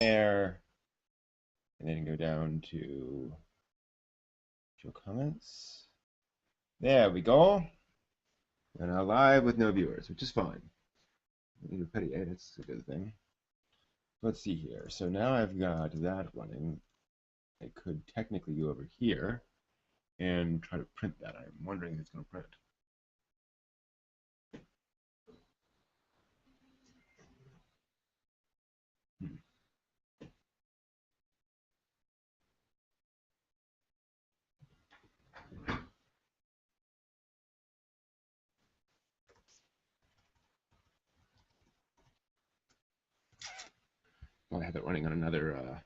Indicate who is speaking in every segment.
Speaker 1: there, and then go down to show comments. There we go. We're now live with no viewers, which is fine. Either petty edits, a good thing. Let's see here. So now I've got that running. I could technically go over here and try to print that. I'm wondering if it's going to print. Well, I have it running on another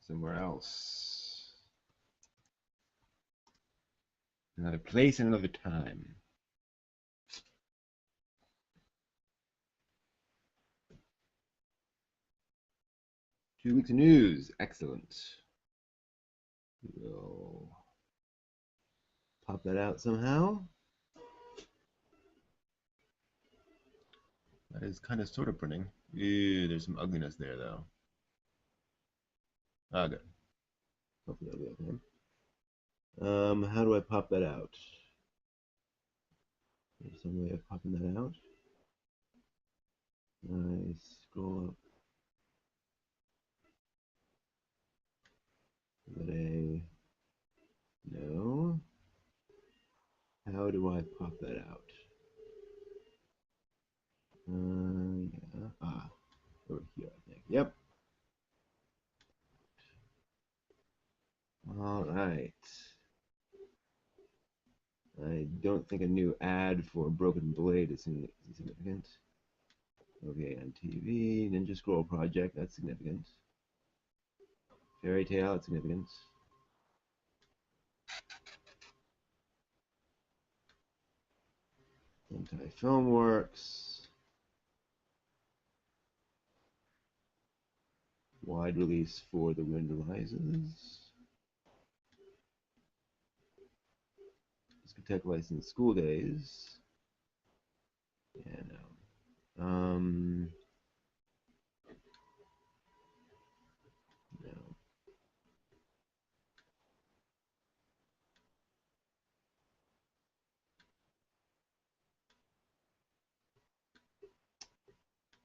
Speaker 1: somewhere else. Another place and another time. Two weeks of news. Excellent. We'll pop that out somehow. That is kind of sort of printing. Ew, there's some ugliness there, though. Ah, good. Hopefully that'll be okay. How do I pop that out? There's some way of popping that out. I scroll up. Is that a no? How do I pop that out? Yeah. Ah, over here, I think. Yep. All right. I don't think a new ad for Broken Blade is significant. Okay, on TV, Ninja Scroll Project, that's significant. Fairy Tale, that's significant. Anti-Film Works. Wide release for The Wind Rises. Discotheque license School Days. Yeah, no. No.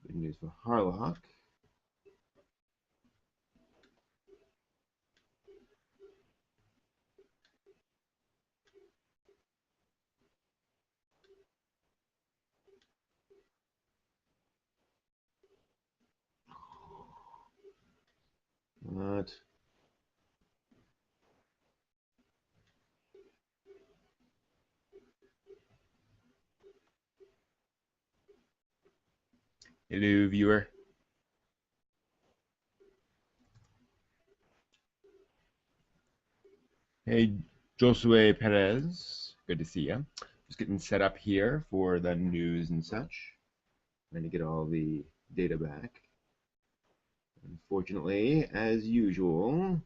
Speaker 1: Good news for Harlock. What? Hello, viewer. Hey, Josue Perez. Good to see you. Just getting set up here for the news and such. Trying to get all the data back. Unfortunately, as usual,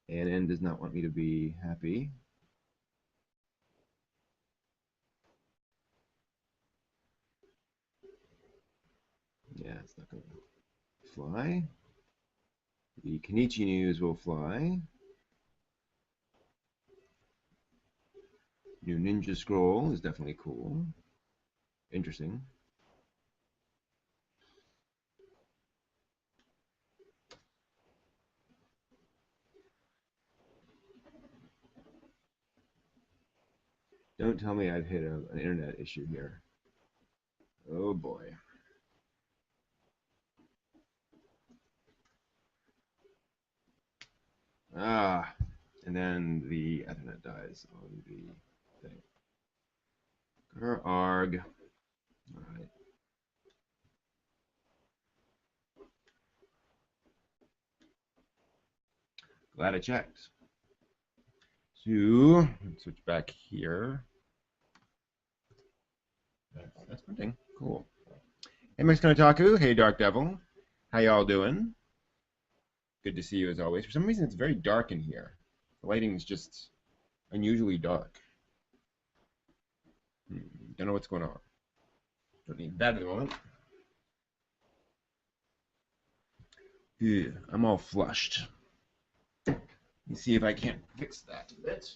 Speaker 1: ANN does not want me to be happy. Yeah, it's not going to fly. The Kenichi news will fly. New Ninja Scroll is definitely cool. Interesting. Don't tell me I've hit an internet issue here. Oh boy. Ah, and then the Ethernet dies on the thing. Arg. All right. Glad I checked. So, let's switch back here. That's printing. Cool. Hey, Mix Kotaku. Hey, Dark Devil. How y'all doing? Good to see you as always. For some reason, it's very dark in here. The lighting is just unusually dark. Don't know what's going on. Don't need that at the moment. Yeah, I'm all flushed. Let me see if I can't fix that a bit.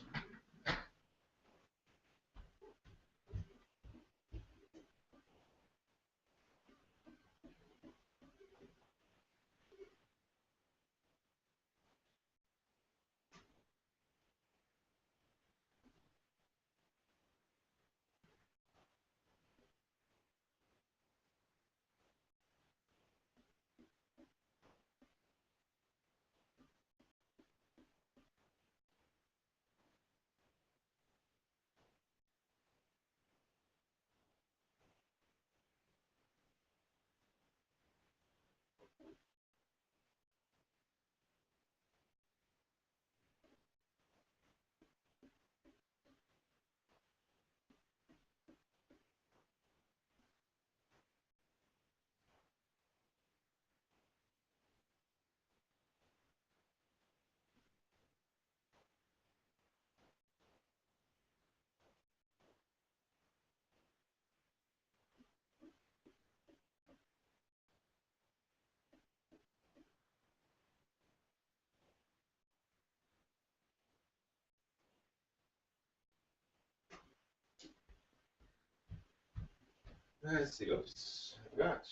Speaker 1: Let's see. Oops. I forgot.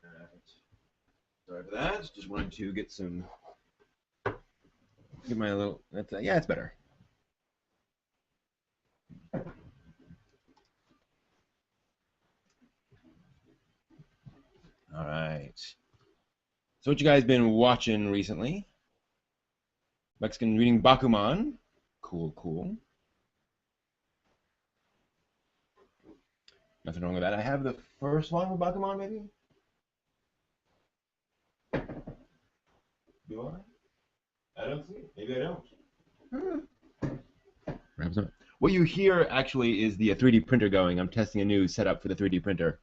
Speaker 1: Alright. Sorry for that. Just wanted to get some. Get my little. That's yeah, it's better. All right. So what you guys been watching recently? Mexican reading Bakuman. Cool, cool. Nothing wrong with that. I have the first one with Bakuman, maybe? Do I? I don't see it. Maybe I don't. Perhaps not. What you hear actually is the 3D printer going. I'm testing a new setup for the 3D printer.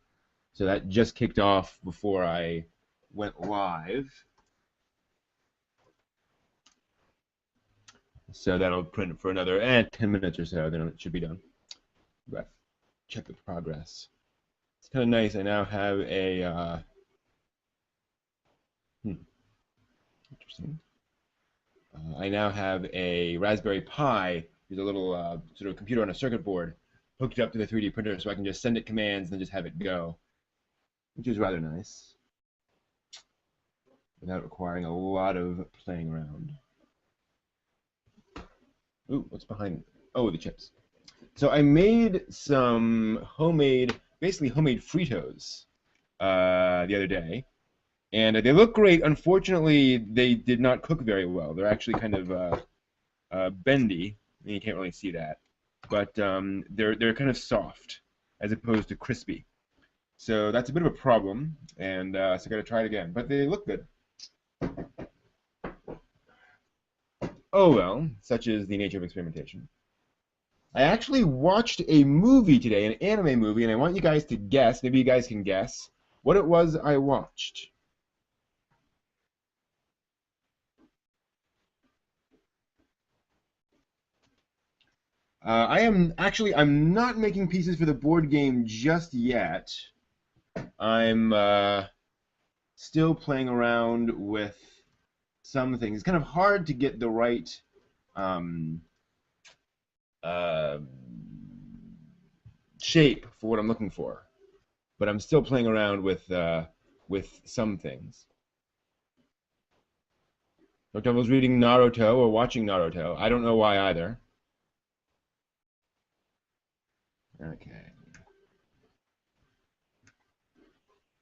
Speaker 1: So that just kicked off before I went live. So that'll print for another 10 minutes or so, then it should be done. But check the progress. It's kind of nice. I now have a interesting. I now have a Raspberry Pi. There's a little sort of computer on a circuit board hooked up to the 3D printer, so I can just send it commands and then just have it go, which is rather nice, without requiring a lot of playing around. Ooh, what's behind? Oh, the chips. So I made some basically homemade Fritos the other day, and they look great. Unfortunately, they did not cook very well. They're actually kind of bendy. You can't really see that, but they're kind of soft as opposed to crispy. So that's a bit of a problem, and so I got to try it again. But they look good. Oh well, such is the nature of experimentation. I actually watched a movie today, an anime movie, and I want you guys to guess, maybe you guys can guess, what it was I watched. I'm not making pieces for the board game just yet. I'm still playing around with some things. It's kind of hard to get the right um, uh, shape for what I'm looking for, but I'm still playing around with some things. Dr. was reading Naruto or watching Naruto. I don't know why either. Okay.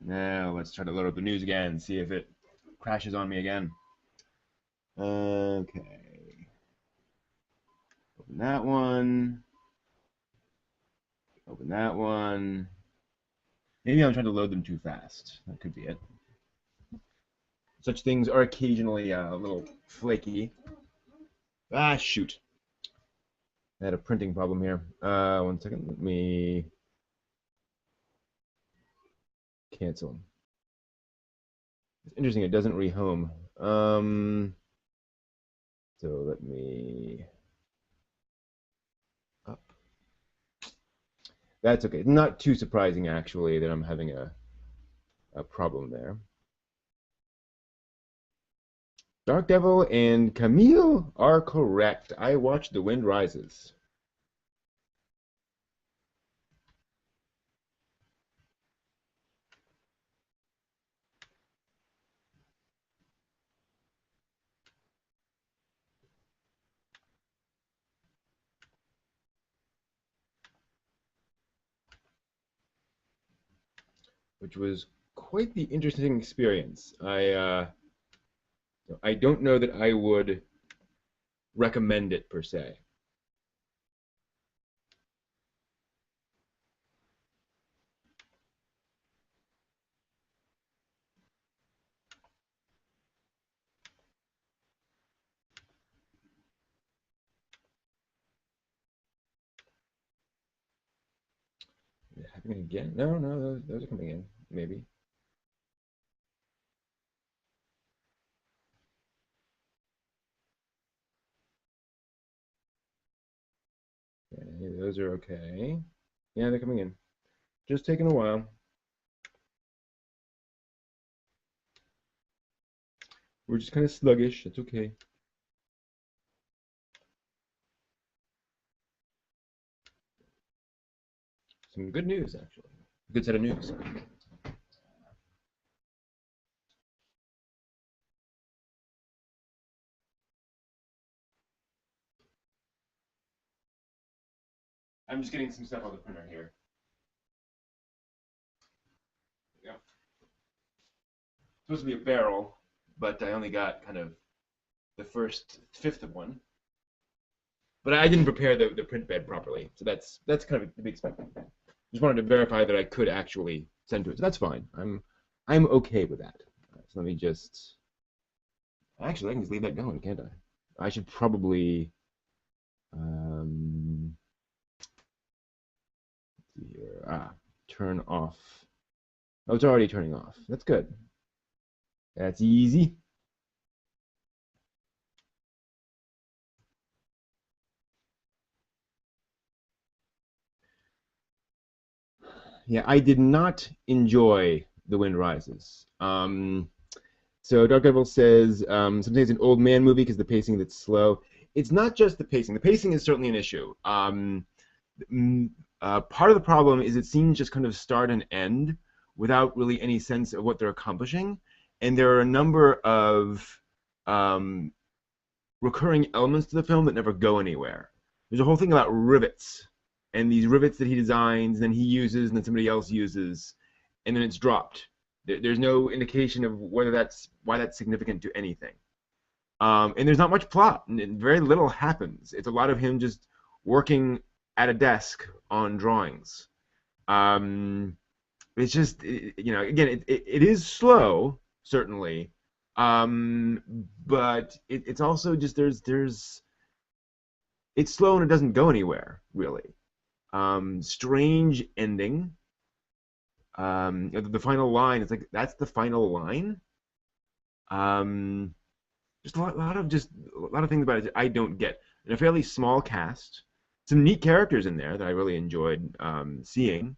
Speaker 1: Now let's try to load up the news again, see if it crashes on me again. Okay. Open that one. Open that one. Maybe I'm trying to load them too fast. That could be it. Such things are occasionally a little flaky. Ah, shoot. I had a printing problem here. 1 second. Let me Cancel. It's interesting. It doesn't rehome. Um, so let me up. That's okay. Not too surprising actually that I'm having a problem there. Dark Devil and Camille are correct. I watched The Wind Rises, which was quite the interesting experience. I don't know that I would recommend it per se. Is it happening again? No, no, those are coming in. Maybe. Okay, those are okay. Yeah, they're coming in. Just taking a while. We're just kind of sluggish. It's okay. Some good news, actually. Good set of news. I'm just getting some stuff on the printer here. Yeah. Supposed to be a barrel, but I only got kind of the first fifth of one. But I didn't prepare the print bed properly, so that's kind of to be expected. Just wanted to verify that I could actually send to it, so that's fine. I'm okay with that. So let me just actually I can just leave that going, can't I? I should probably um, let's see here. Turn off. Oh, it's already turning off. That's good. That's easy. Yeah, I did not enjoy The Wind Rises. So Dark Devil says sometimes it's an old man movie because the pacing that's slow. It's not just the pacing. The pacing is certainly an issue. Part of the problem is it seems just kind of start and end without really any sense of what they're accomplishing. And there are a number of um, recurring elements to the film that never go anywhere. There's a whole thing about rivets, and these rivets that he designs, then he uses, and then somebody else uses, and then it's dropped. There's no indication of whether that's why that's significant to anything. And there's not much plot, and very little happens. It's a lot of him just working at a desk on drawings. Um, it's just, again, it is slow, certainly, but it's also just it's slow and it doesn't go anywhere really. Strange ending. The final line, it's like that's the final line. Um, just a lot of things about it I don't get. And a fairly small cast, some neat characters in there that I really enjoyed seeing.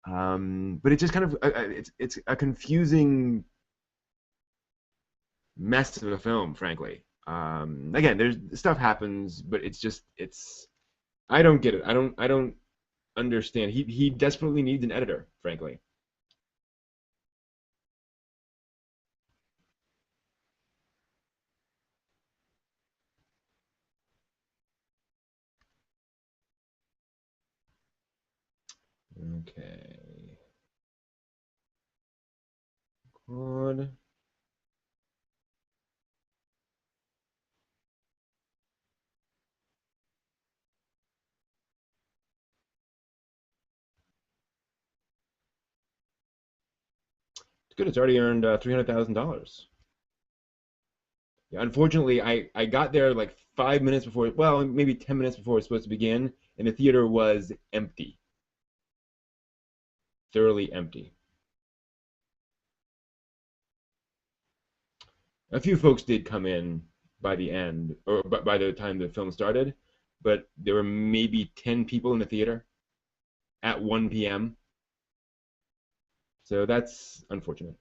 Speaker 1: But it's just kind of it's a confusing mess of a film, frankly. Again, there's stuff happens, but it's I don't get it. I don't understand. He desperately needs an editor, frankly. Okay. Good. It's good. It's already earned $300,000. Yeah, unfortunately, I got there like 5 minutes before, well, maybe 10 minutes before it was supposed to begin, and the theater was empty, thoroughly empty. A few folks did come in by the end, or by the time the film started, but there were maybe 10 people in the theater at 1 p.m. So that's unfortunate.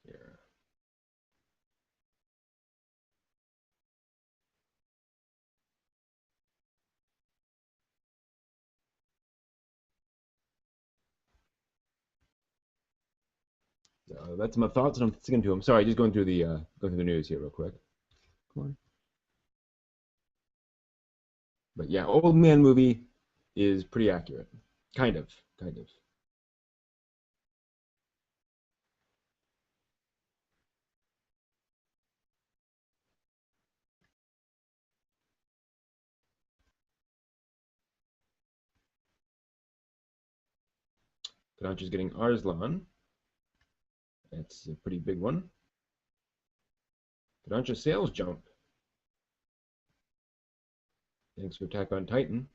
Speaker 1: Here. So that's my thoughts, and I'm sticking to them. Sorry, just going through the news here real quick. Come on. But yeah, Old Man movie is pretty accurate. Kind of, kind of. Kodansha's getting Arslan. That's a pretty big one. Kodansha sales jump. Thanks for Attack on Titan.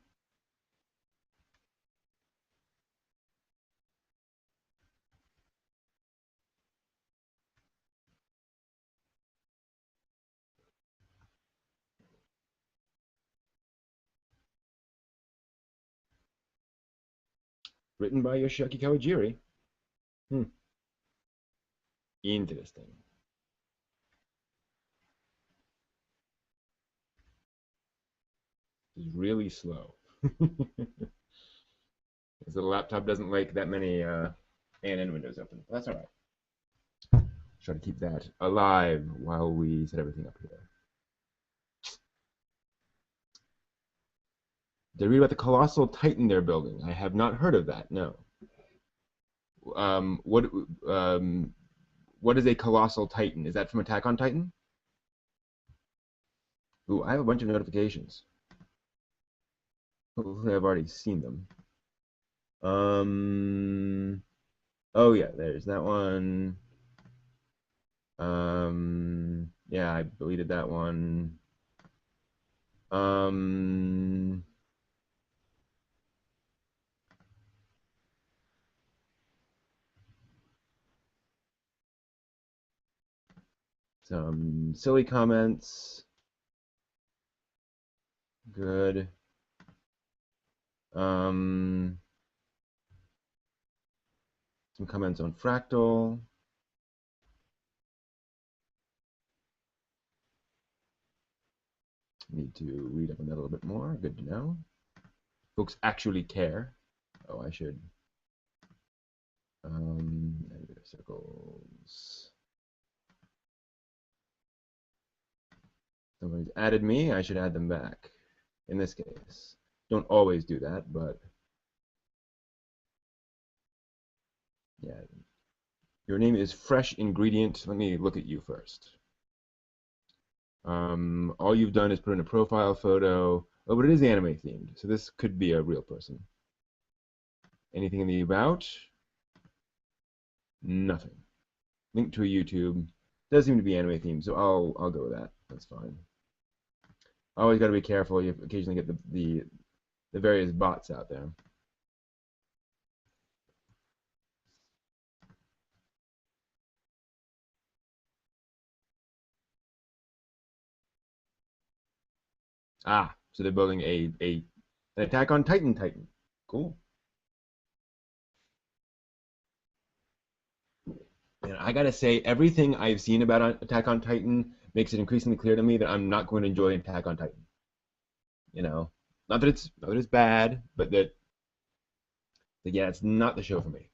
Speaker 1: Written by Yoshiaki Kawajiri. Hmm. Interesting. It's really slow. The laptop doesn't like that many ANN windows open. But that's all right. Try to keep that alive while we set everything up here. Did I read about the colossal titan they're building? I have not heard of that. No. Um, what um, what is a colossal titan? Is that from Attack on Titan? Ooh, I have a bunch of notifications. Hopefully, I've already seen them. Oh yeah, there's that one. Yeah, I deleted that one. Um, some silly comments. Good. Um, some comments on Fractal. Need to read up on that a little bit more. Good to know. Folks actually care. Oh, I should. Negative circles. Somebody's added me. I should add them back. In this case, don't always do that, but yeah. Your name is Fresh Ingredient. Let me look at you first. All you've done is put in a profile photo. Oh, but it is anime themed, so this could be a real person. Anything in the about? Nothing. Link to a YouTube. Does seem to be anime themed, so I'll go with that. That's fine. Always got to be careful. You occasionally get the various bots out there. Ah, so they're building an Attack on Titan Titan. Cool. And I gotta say, everything I've seen about Attack on Titan makes it increasingly clear to me that I'm not going to enjoy Attack on Titan. You know, not that it's bad, but that yeah, it's not the show for me.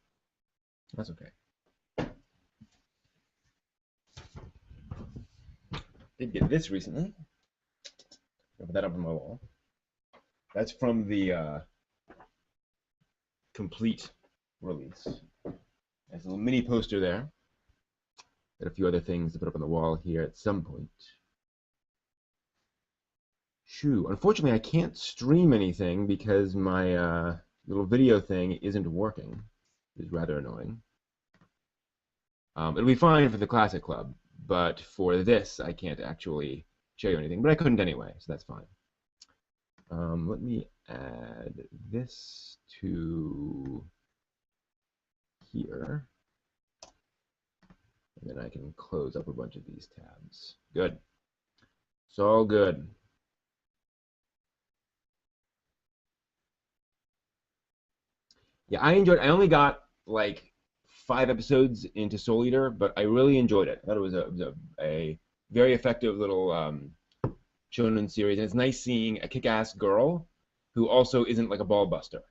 Speaker 1: That's okay. Did get this recently. I'll put that up on my wall. That's from the complete release. There's a little mini poster there. Got a few other things to put up on the wall here at some point. Shoo. Unfortunately, I can't stream anything because my little video thing isn't working. It's rather annoying. It'll be fine for the Classic Club, but for this, I can't actually show you anything. But I couldn't anyway, so that's fine. Let me add this to here, and then I can close up a bunch of these tabs. Good. It's all good. Yeah, I enjoyed. I only got like 5 episodes into Soul Eater, but I really enjoyed it. I thought it was a very effective little shonen series, and it's nice seeing a kick-ass girl who also isn't like a ball buster.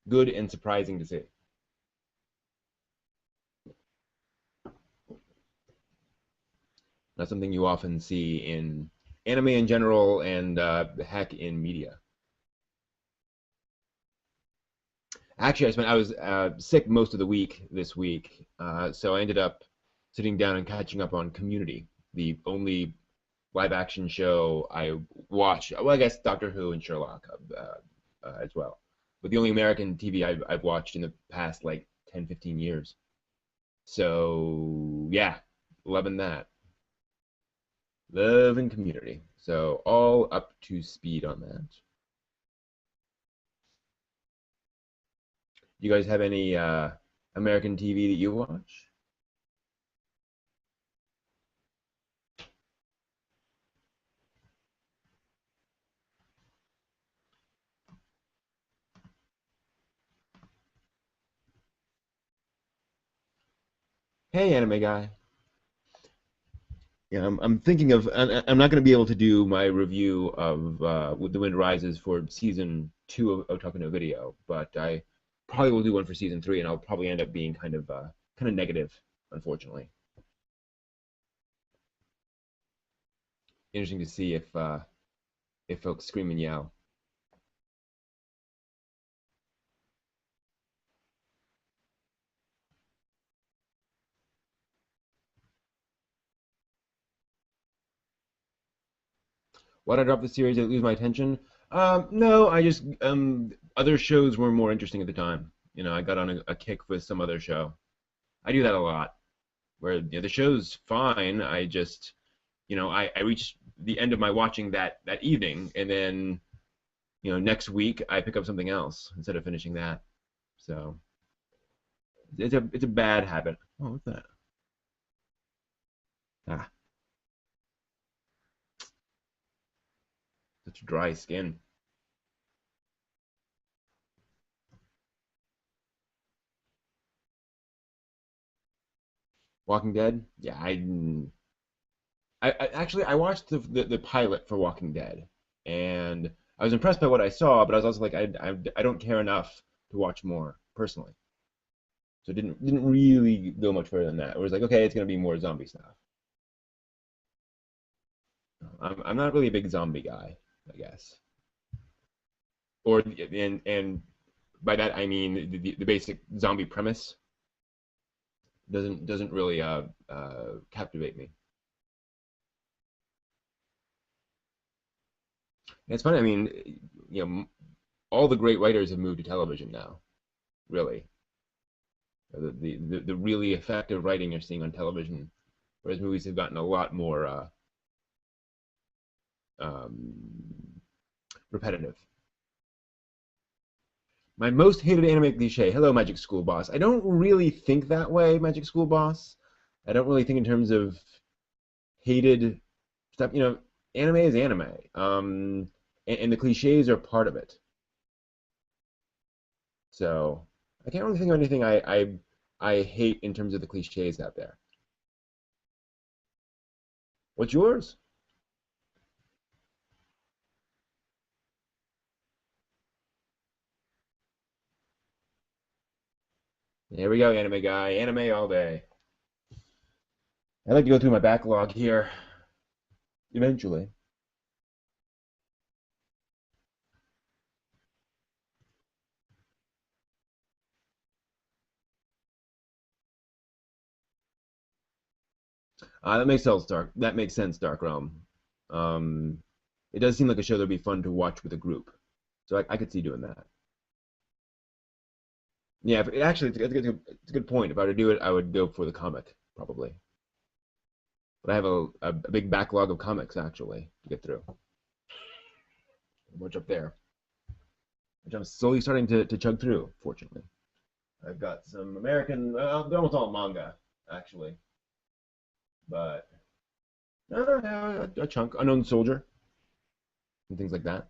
Speaker 1: Good and surprising to see. That's something you often see in anime in general, and heck, in media. Actually, I was sick most of the week this week, so I ended up sitting down and catching up on Community, the only live action show I watched. Well, I guess Doctor Who and Sherlock as well, but the only American TV I've watched in the past like 10, 15 years. So yeah, loving that. Love and Community. So all up to speed on that. You guys have any American TV that you watch? Hey, anime guy. Yeah, I'm thinking of. I'm not going to be able to do my review of The Wind Rises for season 2 of Otaku no Video, but I probably will do one for season 3, and I'll probably end up being kind of negative, unfortunately. Interesting to see if folks scream and yell. Why did I drop the series? Did it lose my attention? No, I just other shows were more interesting at the time. You know, I got on a kick with some other show. I do that a lot. Where the show's fine. I just, I reach the end of my watching that evening, and then next week I pick up something else instead of finishing that. So it's a bad habit. Oh, what's that? Ah, such dry skin. Walking Dead. Yeah, I actually I watched the pilot for Walking Dead, and I was impressed by what I saw, but I was also like I don't care enough to watch more personally. So it didn't really go much further than that. It was like, okay, it's gonna be more zombie stuff. I'm not really a big zombie guy, I guess. Or and by that I mean the basic zombie premise doesn't really captivate me. And it's funny. I mean, all the great writers have moved to television now. Really, the really effective writing you're seeing on television, whereas movies have gotten a lot more um, repetitive. My most hated anime cliche. Hello, Magic School Boss. I don't really think that way, Magic School Boss. I don't really think in terms of hated stuff. Anime is anime, and the cliches are part of it. So I can't really think of anything I hate in terms of the cliches out there. What's yours? Here we go, anime guy. Anime all day. I'd like to go through my backlog here eventually. That makes sense, Dark. That makes sense, Dark Realm. Um, it does seem like a show that'd be fun to watch with a group, so I could see doing that. Yeah, but actually, it's a good point. If I were to do it, I would go for the comic probably. But I have a big backlog of comics actually to get through. A bunch up there, which I'm slowly starting to chug through. Fortunately, I've got some American. They're almost all manga actually, but a chunk. Unknown Soldier and things like that.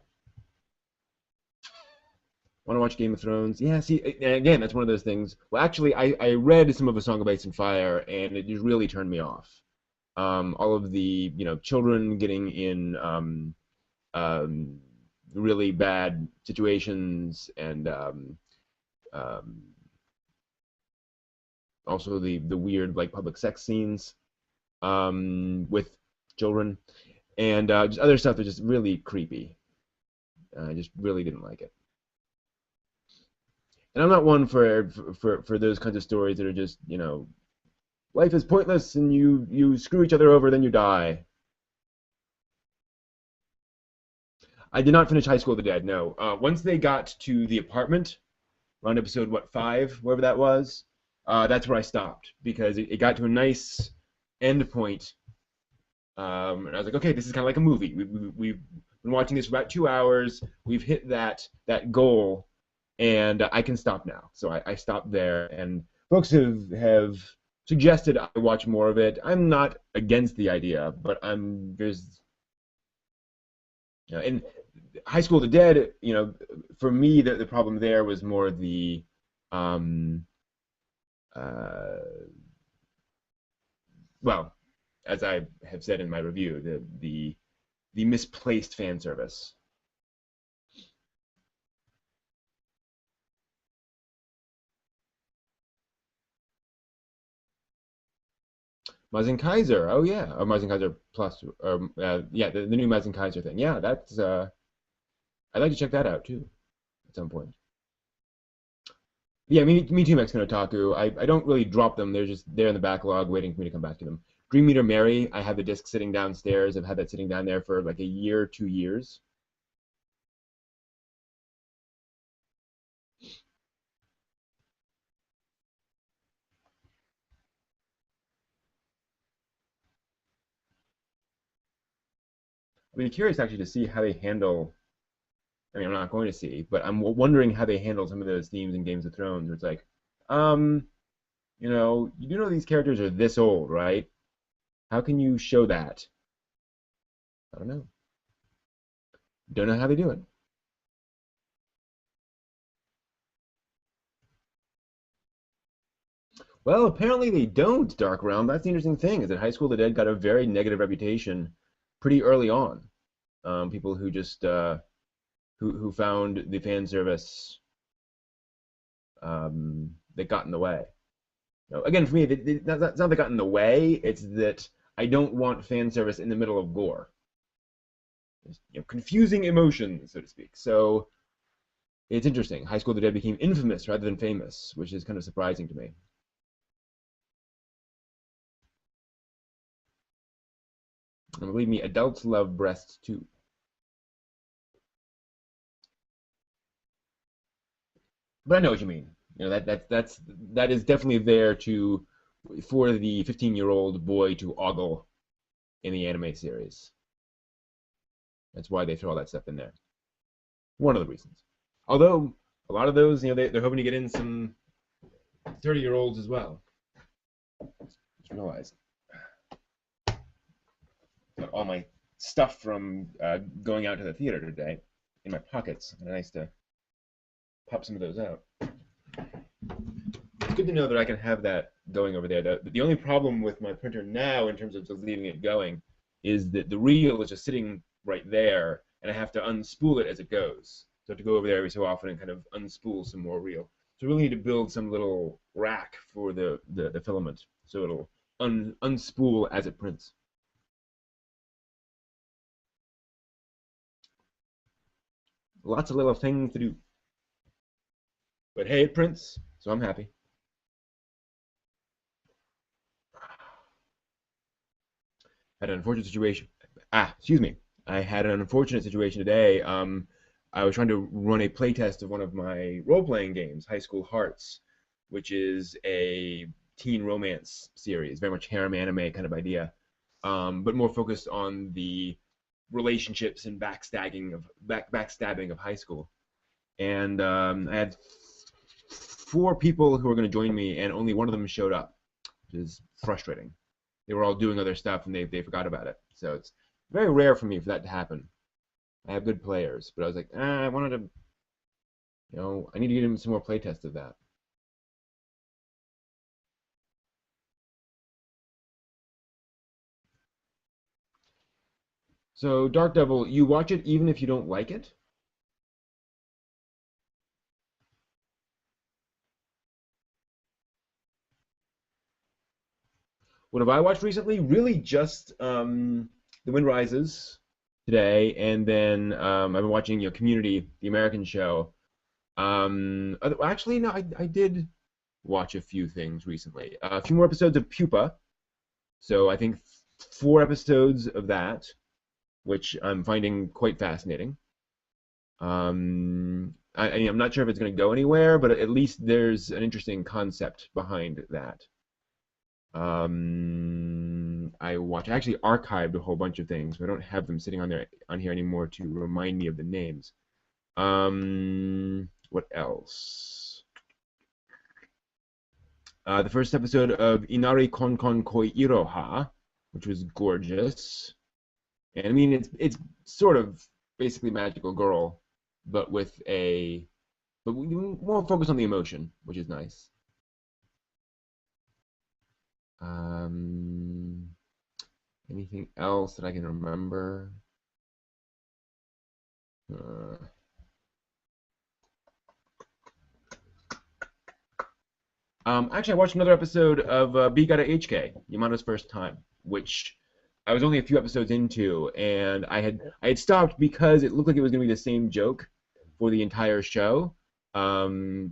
Speaker 1: Want to watch Game of Thrones? Yeah, see, again, that's one of those things. Well, actually, I read some of A Song of Ice and Fire, and it just really turned me off. All of the, children getting in um, really bad situations, and um, also the weird like public sex scenes with children, and just other stuff that's just really creepy. I just really didn't like it. And I'm not one for those kinds of stories that are just, life is pointless and you screw each other over, then you die. I did not finish High School of the Dead. No. Once they got to the apartment, around episode what 5, wherever that was, that's where I stopped because it got to a nice end point, and I was like, okay, this is kind of like a movie. We've been watching this for about 2 hours. We've hit that goal, and I can stop now. So I stopped there, and folks have suggested I watch more of it. I'm not against the idea, but there's in High School of the Dead, for me the problem there was more the um uh well, as I have said in my review, the misplaced fan service. Mazen Kaiser, oh yeah, or Mazen Kaiser Plus, or yeah, the new Mazen Kaiser thing. Yeah, that's I'd like to check that out too at some point. Yeah, me too, Mexican Otaku. I don't really drop them. They're just there in the backlog waiting for me to come back to them. Dream Meter Mary, I have the disc sitting downstairs. I've had that sitting down there for like a year, 2 years. I'd be curious actually to see how they handle. I mean, I'm not going to see, but I'm wondering how they handle some of those themes in Games of Thrones. Where it's like, um, you do know these characters are this old, right? How can you show that? I don't know. Don't know how they do it. Well, apparently they don't, Dark Realm. That's the interesting thing, is that High School of the Dead got a very negative reputation pretty early on. People who just who found the fan service that got in the way. Again, for me, it's not that got in the way. It's that I don't want fan service in the middle of gore. Confusing emotions, so to speak. So it's interesting. High School of the Dead became infamous rather than famous, which is kind of surprising to me. And believe me, adults love breasts too. But I know what you mean. That is definitely there to for the 15-year-old boy to ogle in the anime series. That's why they throw all that stuff in there. One of the reasons. Although a lot of those, they're hoping to get in some 30-year-olds as well. Just realize got all my stuff from going out to the theater today in my pockets. And nice to pop some of those out. It's good to know that I can have that going over there. The only problem with my printer now, in terms of just leaving it going, is that the reel is just sitting right there, and I have to unspool it as it goes. So I have to go over there every so often and kind of unspool some more reel. So I really need to build some little rack for the filament, so it'll unspool as it prints. Lots of little things to do. But hey, it prints, so I'm happy. Had an unfortunate situation. Excuse me. I had an unfortunate situation today. I was trying to run a playtest of one of my role-playing games, High School Hearts, which is a teen romance series, very much harem anime kind of idea, but more focused on the relationships and backstabbing of high school. And I had four people who were going to join me, and only one of them showed up, which is frustrating. They were all doing other stuff, and they forgot about it. So it's very rare for me for that to happen. I have good players, but I was like, I wanted to, I need to get him some more playtests of that. So Dark Devil, you watch it even if you don't like it? What have I watched recently? Really just The Wind Rises today, and then I've been watching Community, the American show. Actually, no, I did watch a few things recently. A few more episodes of Pupa. So I think four episodes of that, which I'm finding quite fascinating. I'm not sure if it's going to go anywhere, but at least there's an interesting concept behind that. I actually archived a whole bunch of things, but I don't have them sitting on here anymore to remind me of the names. What else? The first episode of Inari Konkon Koi Iroha, which was gorgeous. And I mean, it's sort of basically Magical Girl, but we more focus on the emotion, which is nice. Anything else that I can remember? Uh, Actually, I watched another episode of Bigara HK, Yamada's First Time, which I was only a few episodes into, and I had stopped because it looked like it was going to be the same joke for the entire show. Yamada's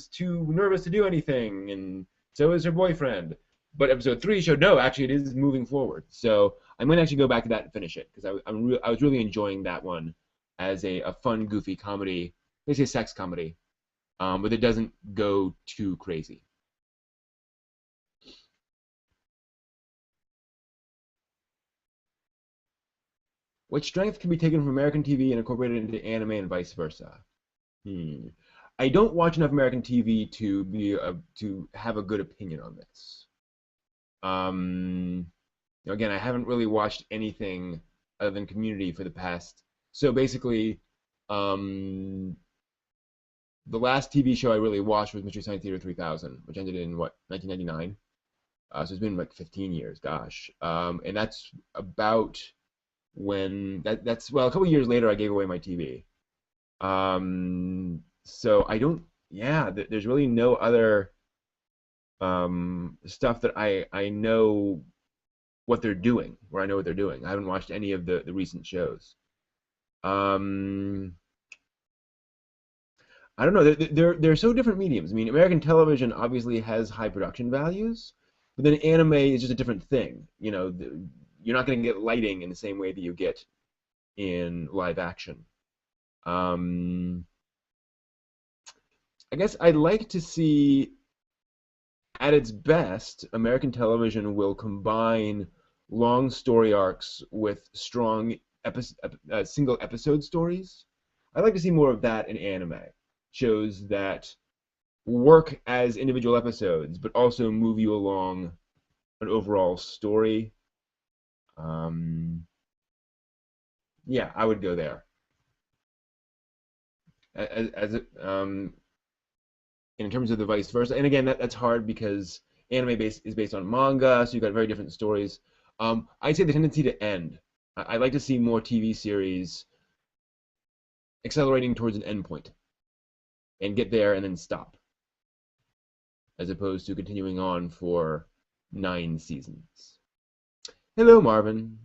Speaker 1: too nervous to do anything, and so is her boyfriend. But episode 3 showed no, actually it is moving forward. So I'm going to actually go back to that and finish it because I was really enjoying that one as a fun, goofy comedy, basically a sex comedy, but it doesn't go too crazy. Which strength can be taken from American TV and incorporated into anime and vice versa? Hmm. I don't watch enough American TV to have a good opinion on this. Again, I haven't really watched anything other than Community for the past. So basically, the last TV show I really watched was Mystery Science Theater 3000, which ended in what 1999. So it's been like 15 years, gosh. And that's about when that's well, a couple years later, I gave away my TV. So I don't. Yeah, there's really no other stuff that I know what they're doing, where I know what they're doing. I haven't watched any of the recent shows. Um, I don't know. They're so different mediums. I mean, American television obviously has high production values, but then anime is just a different thing. You're not going to get lighting in the same way that you get in live action. Um, I guess I'd like to see, at its best, American television will combine long story arcs with strong single episode stories. I'd like to see more of that in anime. Shows that work as individual episodes, but also move you along an overall story. Yeah, I would go there. In terms of the vice versa, and again, that's hard because is based on manga, so you've got very different stories. I'd say the tendency to end. I'd like to see more TV series accelerating towards an endpoint and get there and then stop, as opposed to continuing on for 9 seasons. Hello, Marvin.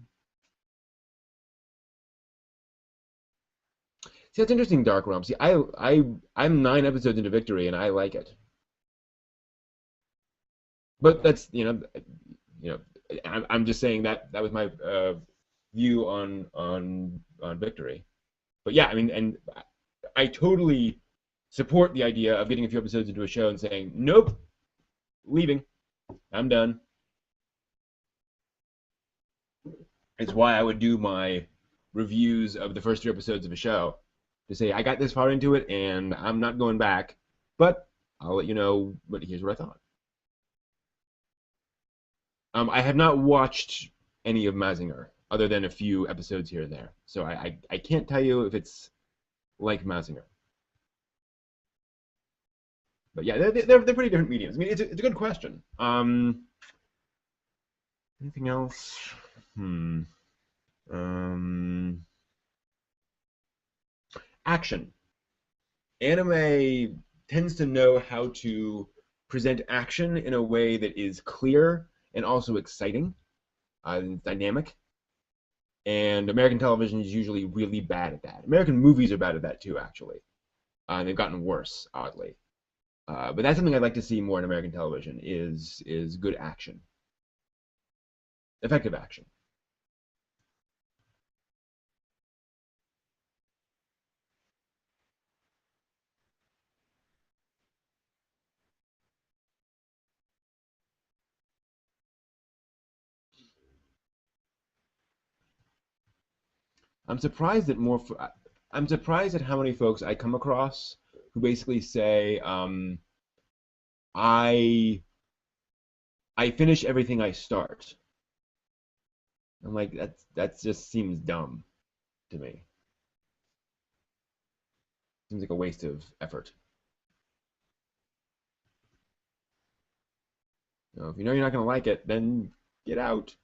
Speaker 1: See, that's interesting, Dark Realm. See, I'm 9 episodes into Victory, and I like it. But that's I'm just saying that that was my view on Victory. But yeah, I mean, and I totally support the idea of getting a few episodes into a show and saying, nope, leaving, I'm done. It's why I would do my reviews of the first 3 episodes of a show to say I got this far into it and I'm not going back, but I'll let you know. But here's what I thought. I have not watched any of Mazinger other than a few episodes here and there, so I can't tell you if it's like Mazinger. But yeah, they're pretty different mediums. I mean, it's a good question. Anything else? Hmm. Um, Action. Anime tends to know how to present action in a way that is clear and also exciting, dynamic. And American television is usually really bad at that. American movies are bad at that too, actually. And they've gotten worse, oddly. But that's something I'd like to see more in American television is good action, effective action. I'm surprised that more. I'm surprised at how many folks I come across who basically say, "I finish everything I start." I'm like, that just seems dumb to me. Seems like a waste of effort. If you know you're not going to like it, then get out.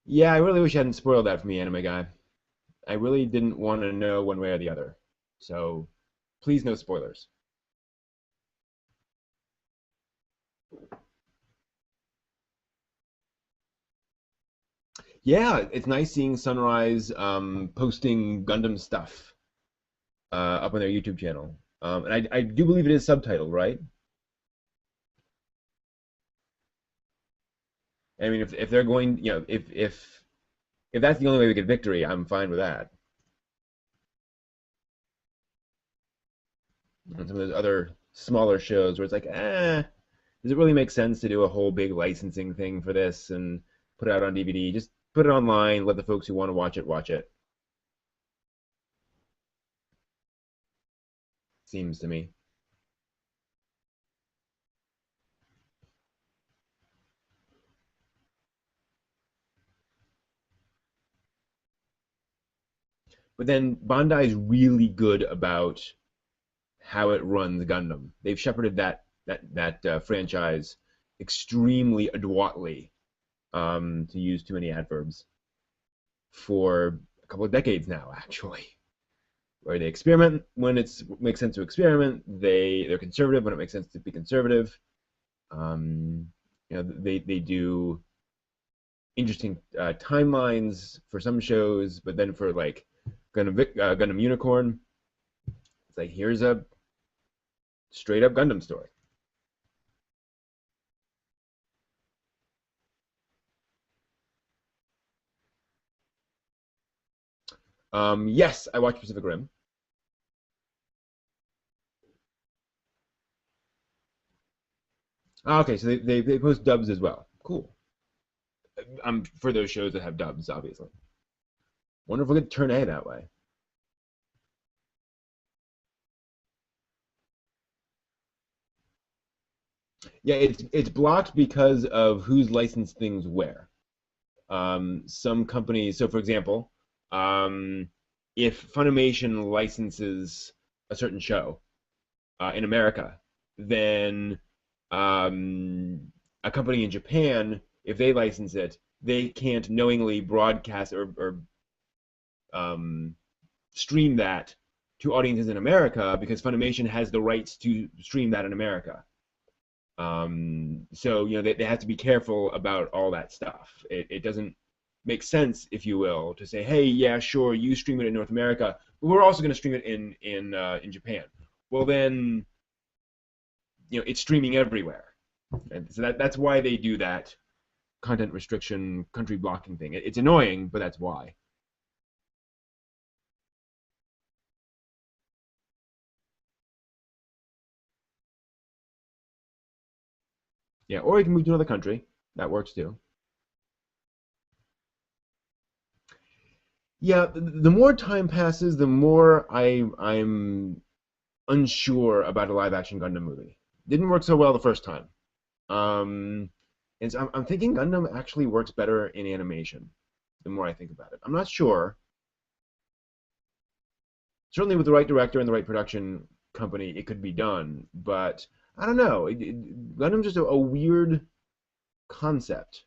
Speaker 1: Yeah, I really wish you hadn't spoiled that for me, anime guy. I really didn't want to know one way or the other. So please, no spoilers. Yeah, it's nice seeing Sunrise posting Gundam stuff up on their YouTube channel. And I do believe it is subtitled, right? I mean, if they're going, if that's the only way we get victory, I'm fine with that. And some of those other smaller shows where it's like, does it really make sense to do a whole big licensing thing for this and put it out on DVD? Just put it online, let the folks who want to watch it watch it. Seems to me. But then Bandai's really good about how it runs Gundam. They've shepherded that franchise extremely adroitly, to use too many adverbs, for a couple of decades now, actually. Where they experiment when it makes sense to experiment. They're conservative when it makes sense to be conservative. Um, they do interesting timelines for some shows, but then for like Gundam Unicorn, it's like here's a straight up Gundam story. Yes, I watched Pacific Rim. Okay, so they post dubs as well. Cool. For those shows that have dubs, obviously. Wonder if we'll get turn A that way. Yeah, it's blocked because of who's licensed things where. Some companies, so for example, if Funimation licenses a certain show in America, then a company in Japan, if they license it, they can't knowingly broadcast or um, stream that to audiences in America because Funimation has the rights to stream that in America. So they have to be careful about all that stuff. It doesn't makes sense, if you will, to say, hey, yeah, sure, you stream it in North America, but we're also going to stream it in Japan. Well, then it's streaming everywhere, and so that's why they do that content restriction, country blocking thing. It's annoying, but that's why. Yeah, or you can move to another country. That works too. Yeah, the more time passes, the more I'm unsure about a live action Gundam movie. Didn't work so well the first time. Um, and so I'm thinking Gundam actually works better in animation. The more I think about it, I'm not sure. Certainly, with the right director and the right production company, it could be done. But I don't know. Gundam's just a weird concept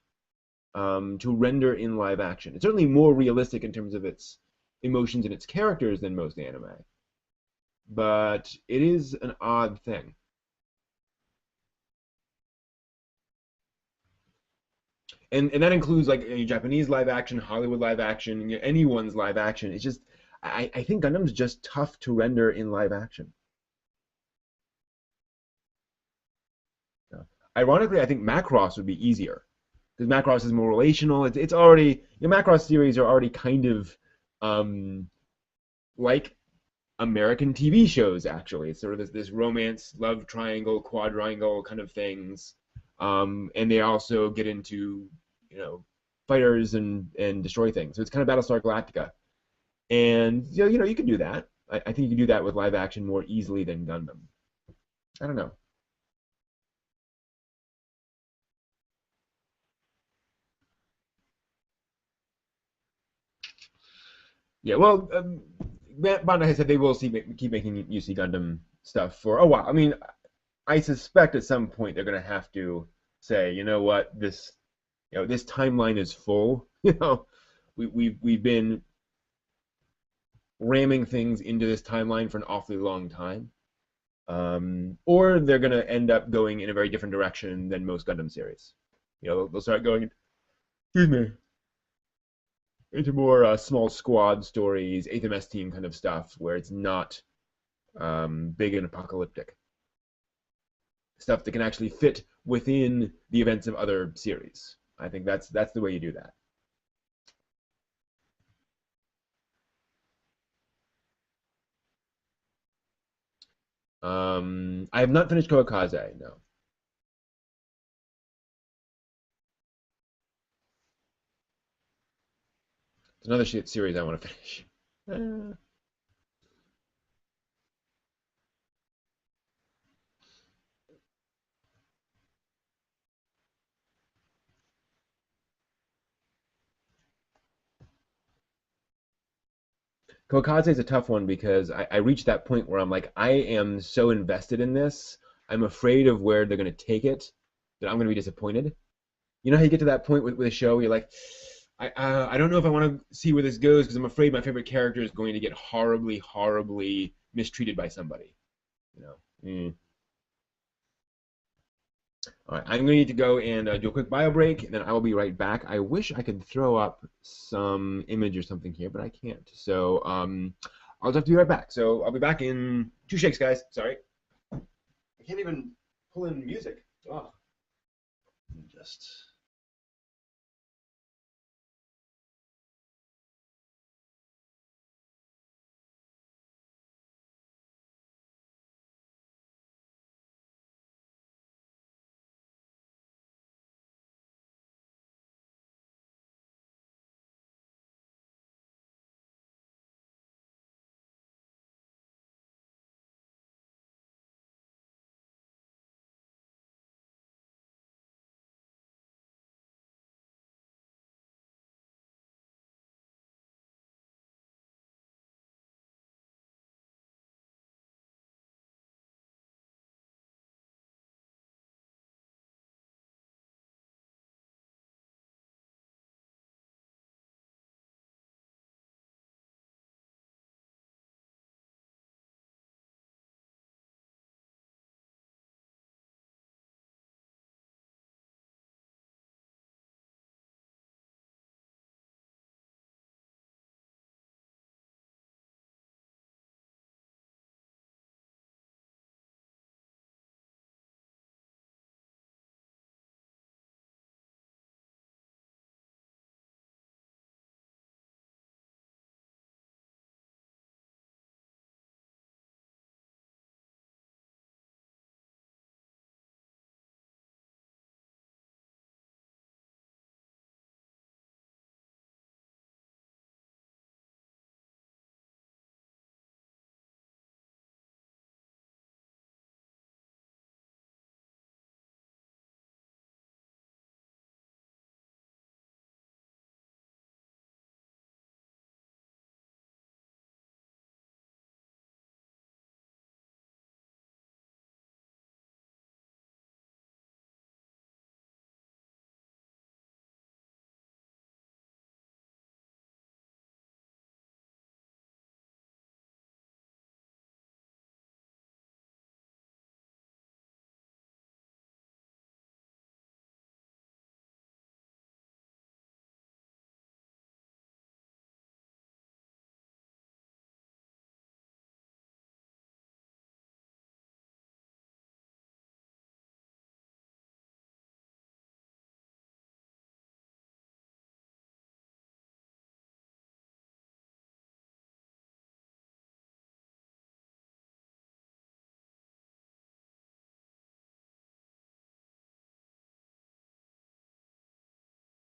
Speaker 1: to render in live action. It's certainly more realistic in terms of its emotions and its characters than most anime, but it is an odd thing. And that includes like Japanese live action, Hollywood live action, anyone's live action. It's just I think Gundam's just tough to render in live action. Ironically, I think Macross would be easier because Macross is more relational. It's already Macross series are already kind of um, like American TV shows. Actually, it's sort of this romance, love triangle, quadrangle kind of things, and they also get into fighters and destroy things. So it's kind of Battlestar Galactica, and you can do that. I think you can do that with live action more easily than Gundam. I don't know. Yeah, well, Bandai has said they will keep making UC Gundam stuff for a while. I mean, I suspect at some point they're going to have to say, you know what, this timeline is full. We've been ramming things into this timeline for an awfully long time. Or they're going to end up going in a very different direction than most Gundam series. They'll start going, excuse me, into more small squad stories, 8th MS team kind of stuff, where it's not big and apocalyptic stuff that can actually fit within the events of other series. I think that's the way you do that. I have not finished Koakaze. No, it's another series I want to finish. Koakaze is a tough one because I reached that point where I'm like, I am so invested in this. I'm afraid of where they're going to take it that I'm going to be disappointed. You know how you get to that point with a show where you're like, I don't know if I want to see where this goes because I'm afraid my favorite character is going to get horribly, horribly mistreated by somebody. You know. All right, I'm going to need to go and do a quick bio break, and then I will be right back. I wish I could throw up some image or something here, but I can't. So I'll just have to be right back. So I'll be back in 2 shakes, guys. Sorry. I can't even pull in music. Oh, just.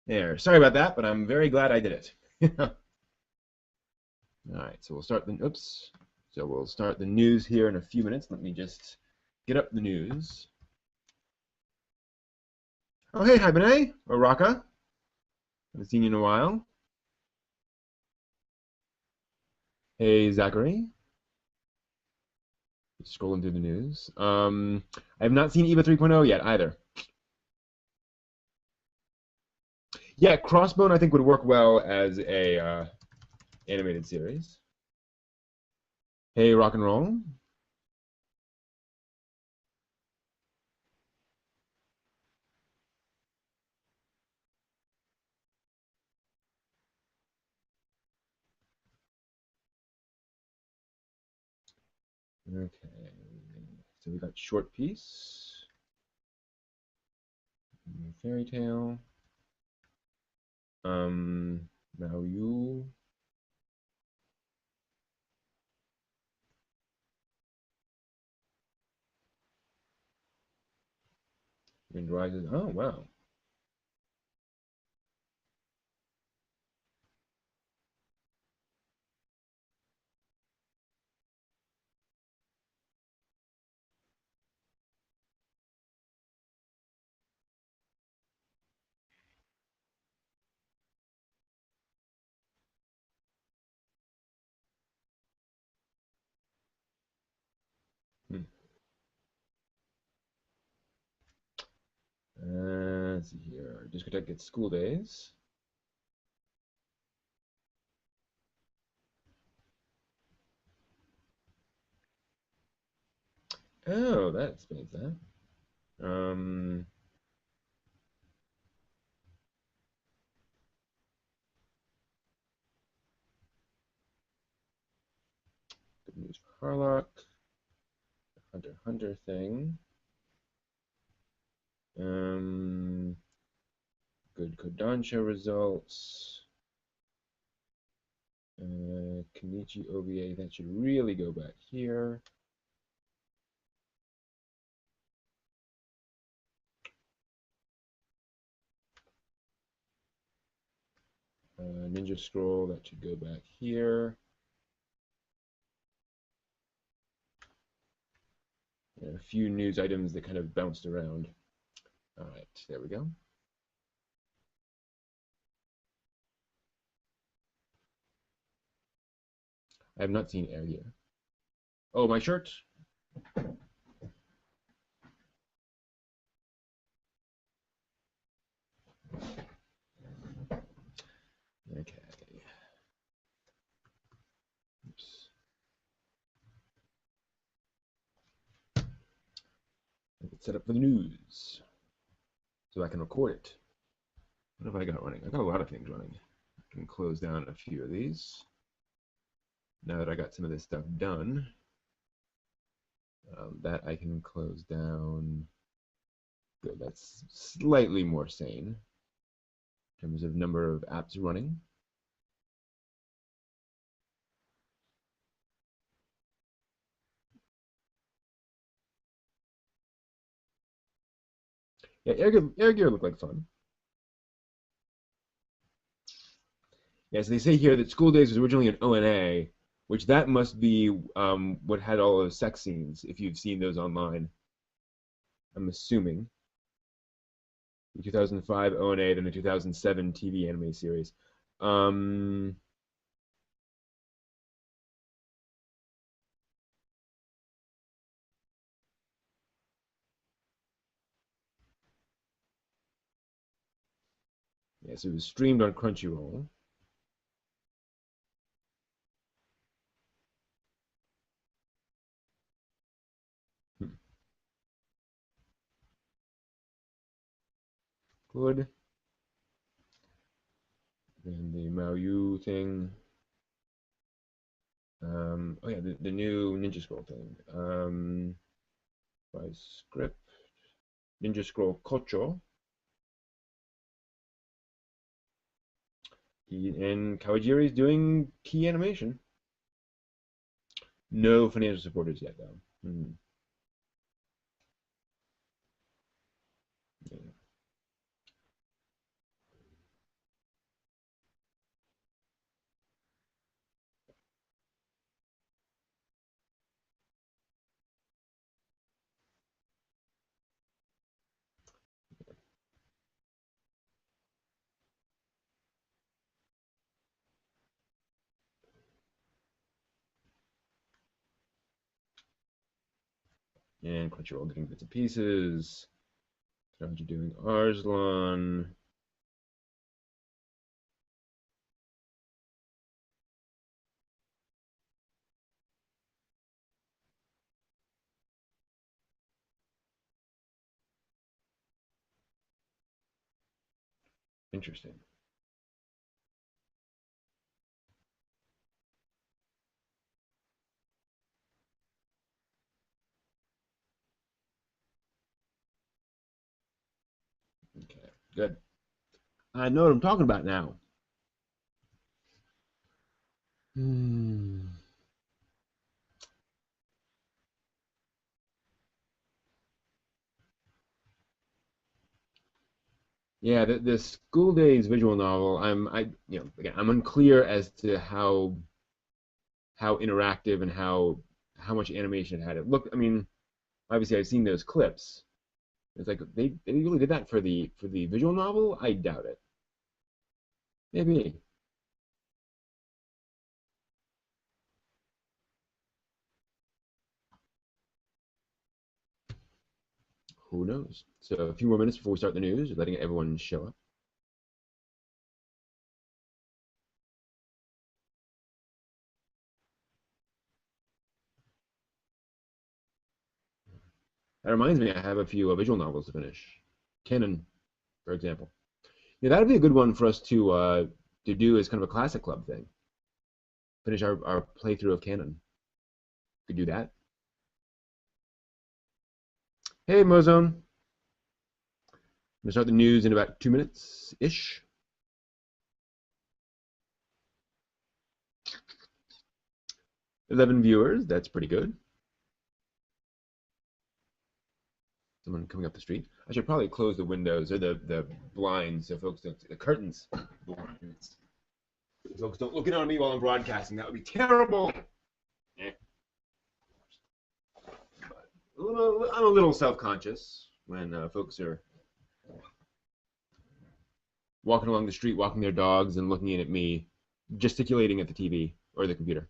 Speaker 1: There. Sorry about that, but I'm very glad I did it. All right, so we'll start the oops. So we'll start the news here in a few minutes. Let me just get up the news. Oh, hey, Hibernate or Raka. Haven't seen you in a while. Hey, Zachary. Just scrolling through the news. I have not seen EVA 3.0 yet either. Yeah, Crossbone I think would work well as a animated series. Hey, rock and roll. Okay, so we got Short Piece, Fairy Tale, Now You, Wind Rises. Oh, wow. Hmm. Let's see here. Discotheque gets School Days. Oh, that explains that. Um, Good news for Harlock. Hunter x Hunter thing. Um, Good Kodansha results. Kenichi OVA, that should really go back here. Ninja Scroll, that should go back here. And a few news items that kind of bounced around. All right, there we go. I have not seen Air Gear. Oh, my shirt. Okay. Oops. Let's set up for the news so I can record it. What have I got running? I've got a lot of things running. I can close down a few of these. Now that I got some of this stuff done, that I can close down. Good, that's slightly more sane in terms of number of apps running. Yeah, Air Gear looked like fun. Yes, they say here that School Days was originally an ONA, which that must be what had all those sex scenes, if you've seen those online. I'm assuming. The 2005 ONA, then the 2007 TV anime series. Um, yes, it was streamed on Crunchyroll. Hmm. Good. And the Maoyu thing. Oh yeah, the new Ninja Scroll thing. By script. Ninja Scroll Kocho. And Kawajiri is doing key animation. No financial supporters yet, though. Hmm. Yeah. And Crunchyroll getting bits and pieces. What you doing? Arslan. Interesting. Okay, good. I know what I'm talking about now. Hmm. Yeah, the School Days visual novel. Again, I'm unclear as to how interactive and how much animation it had. It looked. I mean, obviously, I've seen those clips. It's like they really did that for the visual novel. I doubt it. Maybe. Who knows? So a few more minutes before we start the news, letting everyone show up. That reminds me, I have a few visual novels to finish. Canon, for example. Yeah, that'd be a good one for us to do as kind of a classic club thing. Finish our playthrough of Canon. Could do that. Hey, Mozone. I'm gonna start the news in about 2 minutes ish. 11 viewers. That's pretty good. Someone coming up the street. I should probably close the windows or the blinds so folks don't see the curtains. Blinds. Folks don't look in on me while I'm broadcasting. That would be terrible. Eh. I'm a little self-conscious when folks are walking along the street, walking their dogs, and looking in at me, gesticulating at the TV or the computer.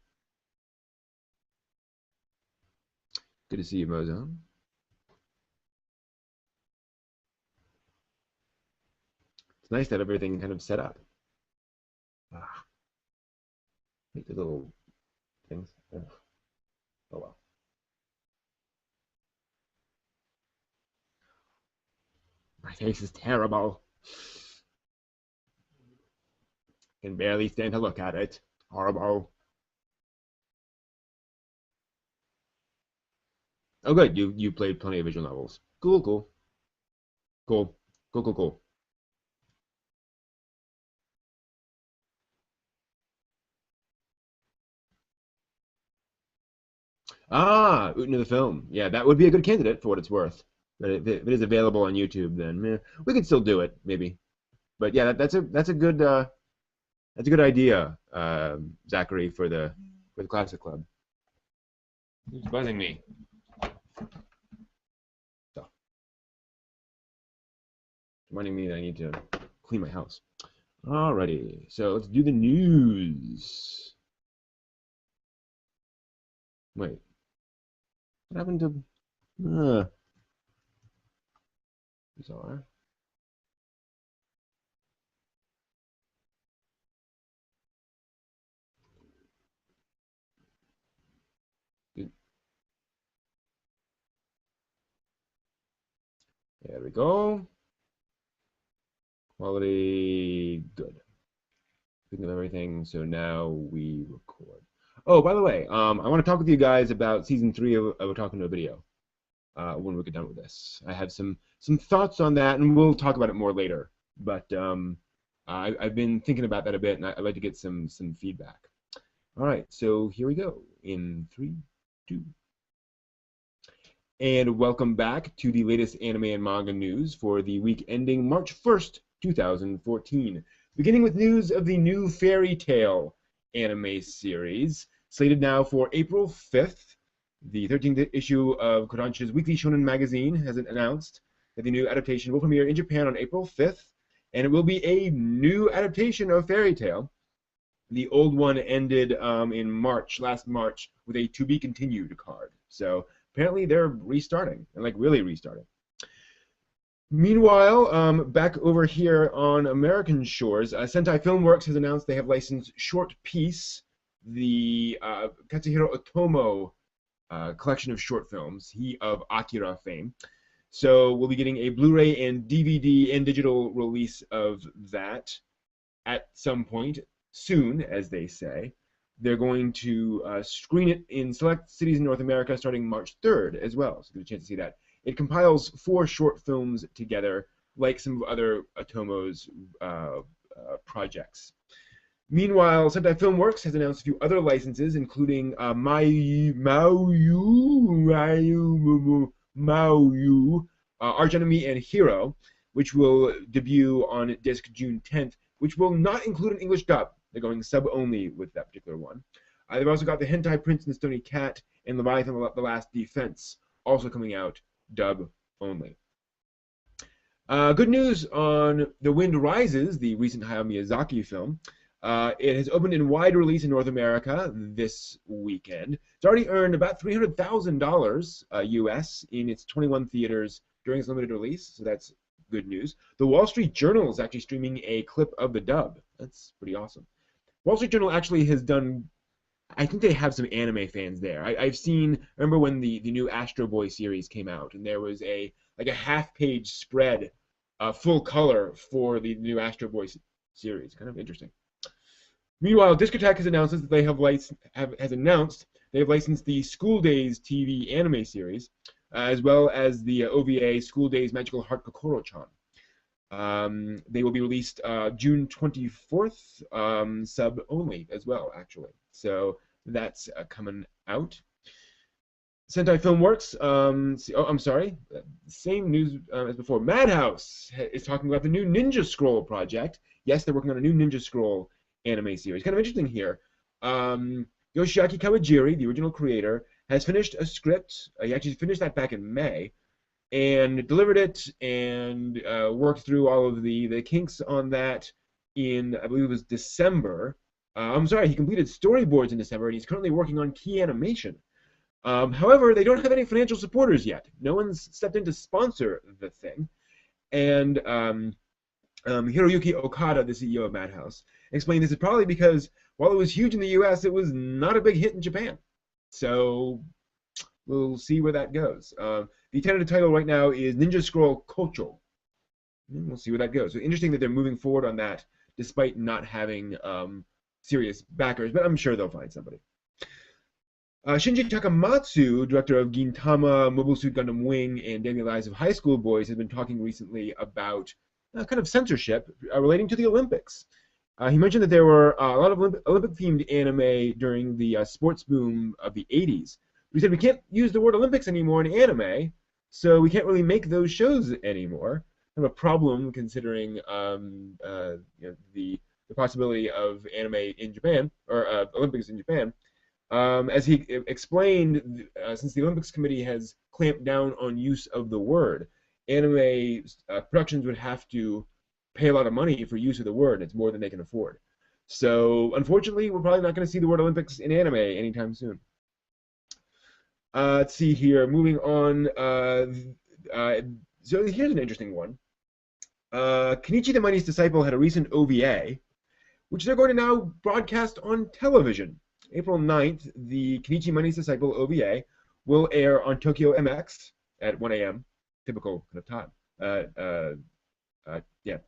Speaker 1: Good to see you, Mozone. It's nice to have everything kind of set up. Ah, I hate the little things. Ugh. Oh well. My face is terrible. Can barely stand to look at it. Horrible. Oh, good. You played plenty of visual novels. Cool, cool, cool, cool, cool, cool. Ah, Utna the film. Yeah, that would be a good candidate for what it's worth. But if it is available on YouTube, then we could still do it, maybe. But yeah, that's a good idea, Zachary, for the Classic Club. It's buzzing me. So, reminding me that I need to clean my house. Alrighty, so let's do the news. Wait, what happened to? Bizarre. There we go. Quality good. Speaking of everything, so now we record. Oh, by the way, I want to talk with you guys about season 3 of Talking to a Video. When we get done with this, I have some thoughts on that, and we'll talk about it more later. But I've been thinking about that a bit, and I'd like to get some feedback. All right, so here we go in 3, 2. And welcome back to the latest anime and manga news for the week ending March 1st, 2014. Beginning with news of the new Fairy Tail anime series, slated now for April 5th. The 13th issue of Kodansha's Weekly Shonen magazine has announced that the new adaptation will premiere in Japan on April 5th, and it will be a new adaptation of Fairy Tail. The old one ended in last March, with a to be continued card. So apparently they're restarting, and like really restarting. Meanwhile, back over here on American shores, Sentai Filmworks has announced they have licensed Short Piece, the Katsuhiro Otomo collection of short films, he of Akira fame. So we'll be getting a Blu-ray and DVD and digital release of that at some point soon, as they say. They're going to screen it in select cities in North America starting March 3rd as well, so get a chance to see that. It compiles 4 short films together, like some of other Otomo's projects. Meanwhile, Sentai Filmworks has announced a few other licenses, including Maoyu, Arch Enemy and Hero, which will debut on disc June 10th, which will not include an English dub. They're going sub-only with that particular one. They've also got the Hentai Prince and the Stony Cat and Leviathan the Last Defense, also coming out dub only. Good news on The Wind Rises, the recent Hayao Miyazaki film. It has opened in wide release in North America this weekend. It's already earned about $300,000 US in its 21 theaters during its limited release, so that's good news. The Wall Street Journal is actually streaming a clip of the dub. That's pretty awesome. Wall Street Journal actually has done, I think they have some anime fans there. I've seen, remember when the new Astro Boy series came out, and there was a half-page spread, full color for the new Astro Boy series. Kind of interesting. Meanwhile, Discotek has announced that they have licensed the School Days TV anime series, as well as the OVA School Days Magical Heart Kokoro-chan. They will be released June 24th, sub only as well, actually. So that's coming out. Sentai Filmworks, I'm sorry, same news as before. Madhouse is talking about the new Ninja Scroll project. Yes, they're working on a new Ninja Scroll anime series. Kind of interesting here. Yoshiaki Kawajiri, the original creator, has finished a script. He actually finished that back in May and delivered it and worked through all of the kinks on that in, I believe it was December. I'm sorry, he completed storyboards in December, and he's currently working on key animation. However, they don't have any financial supporters yet. No one's stepped in to sponsor the thing. And Hiroyuki Okada, the CEO of Madhouse, explained this is probably because while it was huge in the US, it was not a big hit in Japan. So we'll see where that goes. The tentative title right now is Ninja Scroll Kocho. We'll see where that goes. So interesting that they're moving forward on that despite not having serious backers, but I'm sure they'll find somebody. Shinji Takamatsu, director of Gintama, Mobile Suit Gundam Wing, and Daily Lives of High School Boys, has been talking recently about kind of censorship relating to the Olympics. He mentioned that there were a lot of Olympic-themed anime during the sports boom of the 80s. But he said we can't use the word Olympics anymore in anime, so we can't really make those shows anymore. Kind of a problem considering the possibility of anime in Japan, or Olympics in Japan. As he explained, since the Olympics Committee has clamped down on use of the word, anime productions would have to pay a lot of money for use of the word. It's more than they can afford. So, unfortunately, we're probably not going to see the word Olympics in anime anytime soon. Let's see here. Moving on. So here's an interesting one. Kenichi the Mighty's Disciple had a recent OVA, which they're going to now broadcast on television. April 9th, the Kenichi Mighty's Disciple OVA will air on Tokyo MX at 1 a.m. Typical kind of time.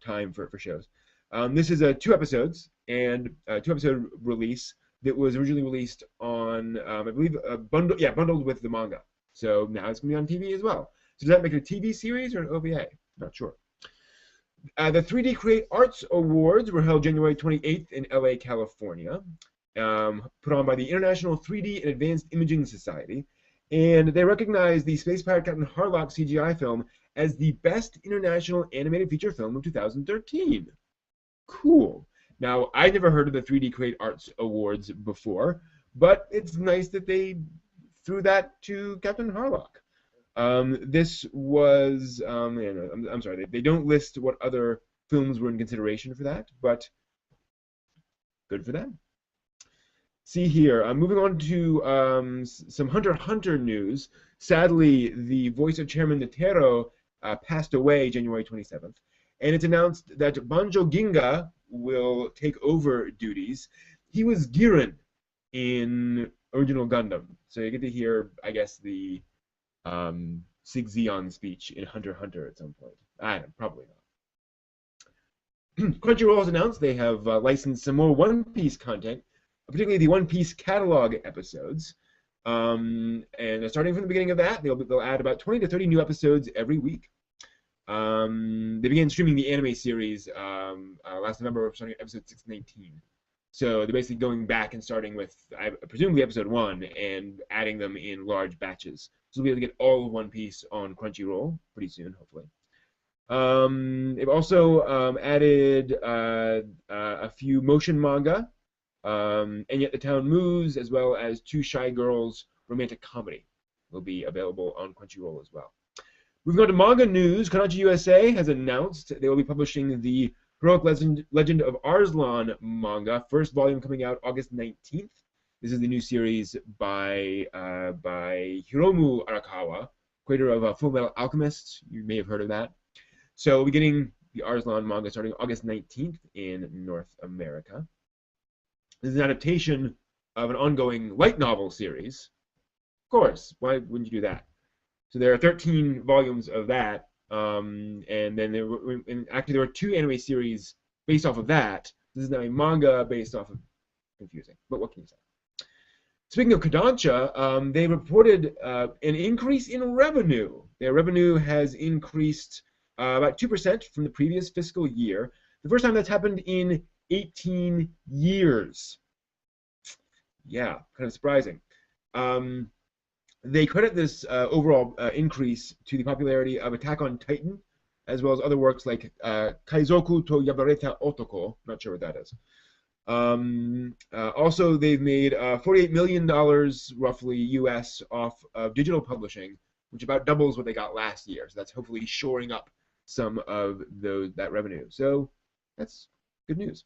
Speaker 1: Time for shows. This is 2 episodes and a 2-episode release that was originally released on, I believe, bundled with the manga. So now it's going to be on TV as well. So does that make it a TV series or an OVA? Not sure. The 3D Create Arts Awards were held January 28th in LA, California, put on by the International 3D and Advanced Imaging Society, and they recognized the Space Pirate Captain Harlock CGI film as the best international animated feature film of 2013. Cool. Now, I never heard of the 3D Create Arts Awards before, but it's nice that they threw that to Captain Harlock. This was, I'm sorry, they don't list what other films were in consideration for that, but good for them. see here. Moving on to some Hunter x Hunter news. Sadly, the voice of Chairman Netero passed away January 27th, and it's announced that Banjo Ginga will take over duties. He was Giran in original Gundam, so you get to hear, I guess, the Sig Zeon speech in Hunter x Hunter at some point. I don't, probably not. Crunchyroll has announced they have licensed some more One Piece content, particularly the One Piece catalog episodes. And starting from the beginning of that, they'll add about 20 to 30 new episodes every week. They began streaming the anime series last November, starting at episode 619. So they're basically going back and starting with, presumably, episode 1 and adding them in large batches. So we'll be able to get all of One Piece on Crunchyroll pretty soon, hopefully. They've also added a few motion manga, and Yet the Town Moves, as well as Two Shy Girls romantic comedy will be available on Crunchyroll as well. Moving on to manga news, Kanachi USA has announced they will be publishing the Heroic Legend of Arslan manga, first volume coming out August 19th. This is the new series by Hiromu Arakawa, creator of Full Metal Alchemist. You may have heard of that. So we'll be getting the Arslan manga starting August 19th in North America. This is an adaptation of an ongoing light novel series. Of course, why wouldn't you do that? So there are 13 volumes of that, and then actually there were 2 anime series based off of that. This is now a manga based off of, confusing, but what can you say? Speaking of Kodansha, they reported an increase in revenue. Their revenue has increased about 2% from the previous fiscal year. The first time that's happened in 18 years. Yeah, kind of surprising. They credit this overall increase to the popularity of Attack on Titan, as well as other works like Kaizoku to Yabareta Otoko. Not sure what that is. Also, they've made $48 million, roughly, US, off of digital publishing, which about doubles what they got last year. So that's hopefully shoring up some of that revenue. So that's good news.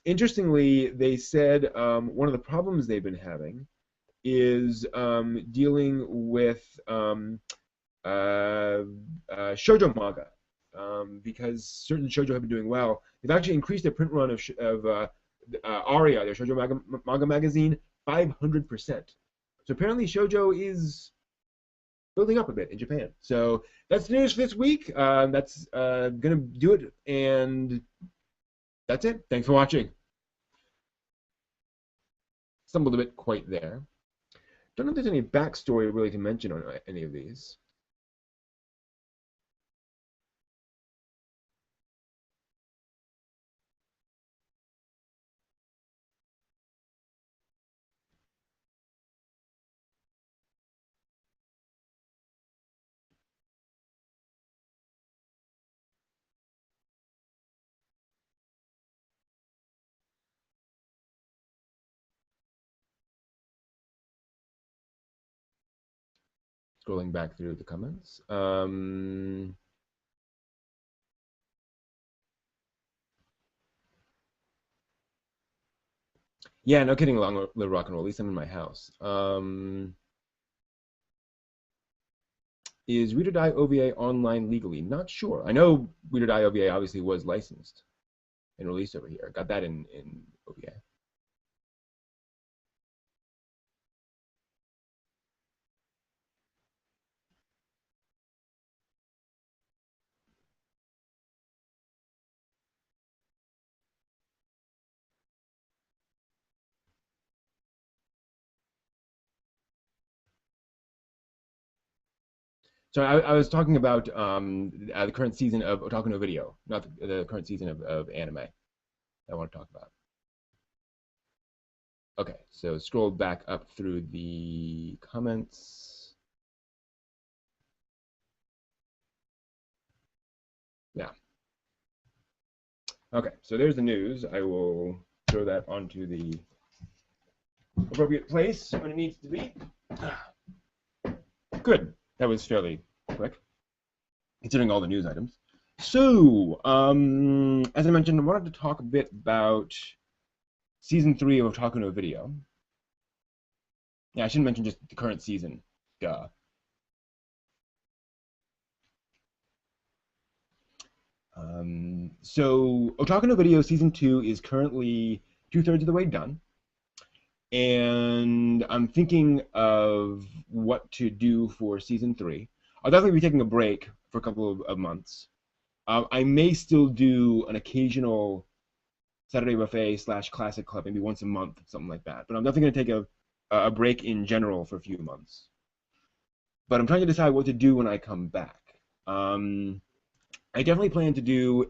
Speaker 1: Interestingly, they said one of the problems they've been having is dealing with shoujo manga, because certain shoujo have been doing well. They've actually increased their print run of Aria, their shoujo manga magazine, 500%. So apparently shoujo is building up a bit in Japan. So that's the news for this week. That's gonna do it, and that's it. Thanks for watching. Stumbled a bit quite there. Don't know if there's any backstory really to mention on any of these. Scrolling back through the comments. Yeah, no kidding, Long Live Rock and Roll. At least I'm in my house. Is Read or Die OVA online legally? Not sure. I know Read or Die OVA obviously was licensed and released over here. Got that in OVA. So I was talking about the current season of Otaku no Video, not the current season of anime I want to talk about. Okay, so scroll back up through the comments. Yeah. Okay, so there's the news. I will throw that onto the appropriate place when it needs to be. Good. That was fairly quick, considering all the news items. So, as I mentioned, I wanted to talk a bit about season 3 of Talking to a Video. Yeah, I shouldn't mention just the current season. Duh. So Otaku no Video season 2 is currently 2/3 of the way done, and I'm thinking of what to do for season 3. I'll definitely be taking a break for a couple of months. I may still do an occasional Saturday buffet / classic club, maybe once a month, something like that. But I'm definitely going to take a break in general for a few months. But I'm trying to decide what to do when I come back. I definitely plan to do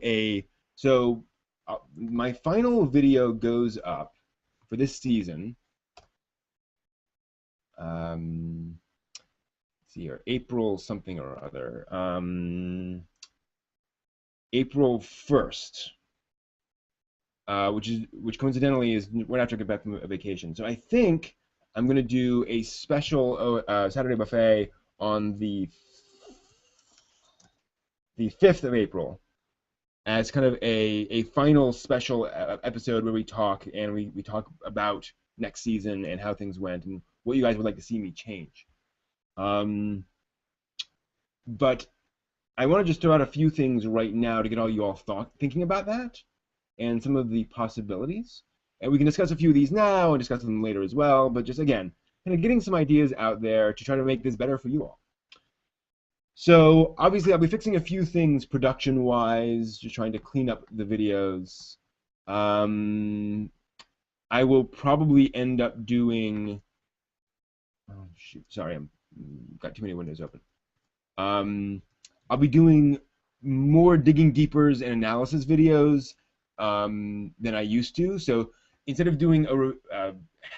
Speaker 1: my final video goes up for this season. Let's see here, April something or other. April 1st. Which coincidentally is right after I get back from a vacation. So I think I'm gonna do a special Saturday buffet on the 5th of April as kind of a final special episode where we talk and we talk about next season and how things went and what you guys would like to see me change. But I want to just throw out a few things right now to get all you all thinking about that and some of the possibilities. And we can discuss a few of these now and discuss them later as well, but just again, kind of getting some ideas out there to try to make this better for you all. So obviously I'll be fixing a few things production-wise, just trying to clean up the videos. I will probably end up doing, oh shoot, sorry, I've got too many windows open. I'll be doing more digging deepers and analysis videos than I used to. So instead of doing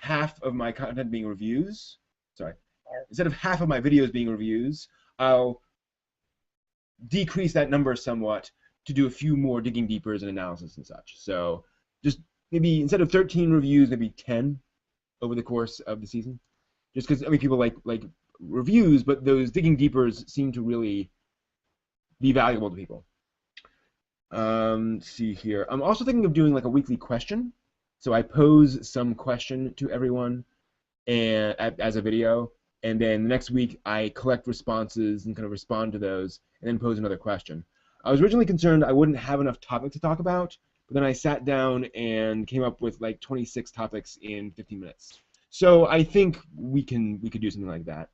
Speaker 1: half of my content being reviews, instead of half of my videos being reviews, I'll decrease that number somewhat to do a few more digging deepers and analysis and such. So just maybe instead of 13 reviews, maybe 10 over the course of the season. Just because I mean people like reviews, but those digging deepers seem to really be valuable to people. Let's see here. I'm also thinking of doing like a weekly question. So I pose some question to everyone and as a video, and then the next week I collect responses and kind of respond to those, and then pose another question. I was originally concerned I wouldn't have enough topics to talk about, but then I sat down and came up with like 26 topics in 15 minutes. So I think we could do something like that.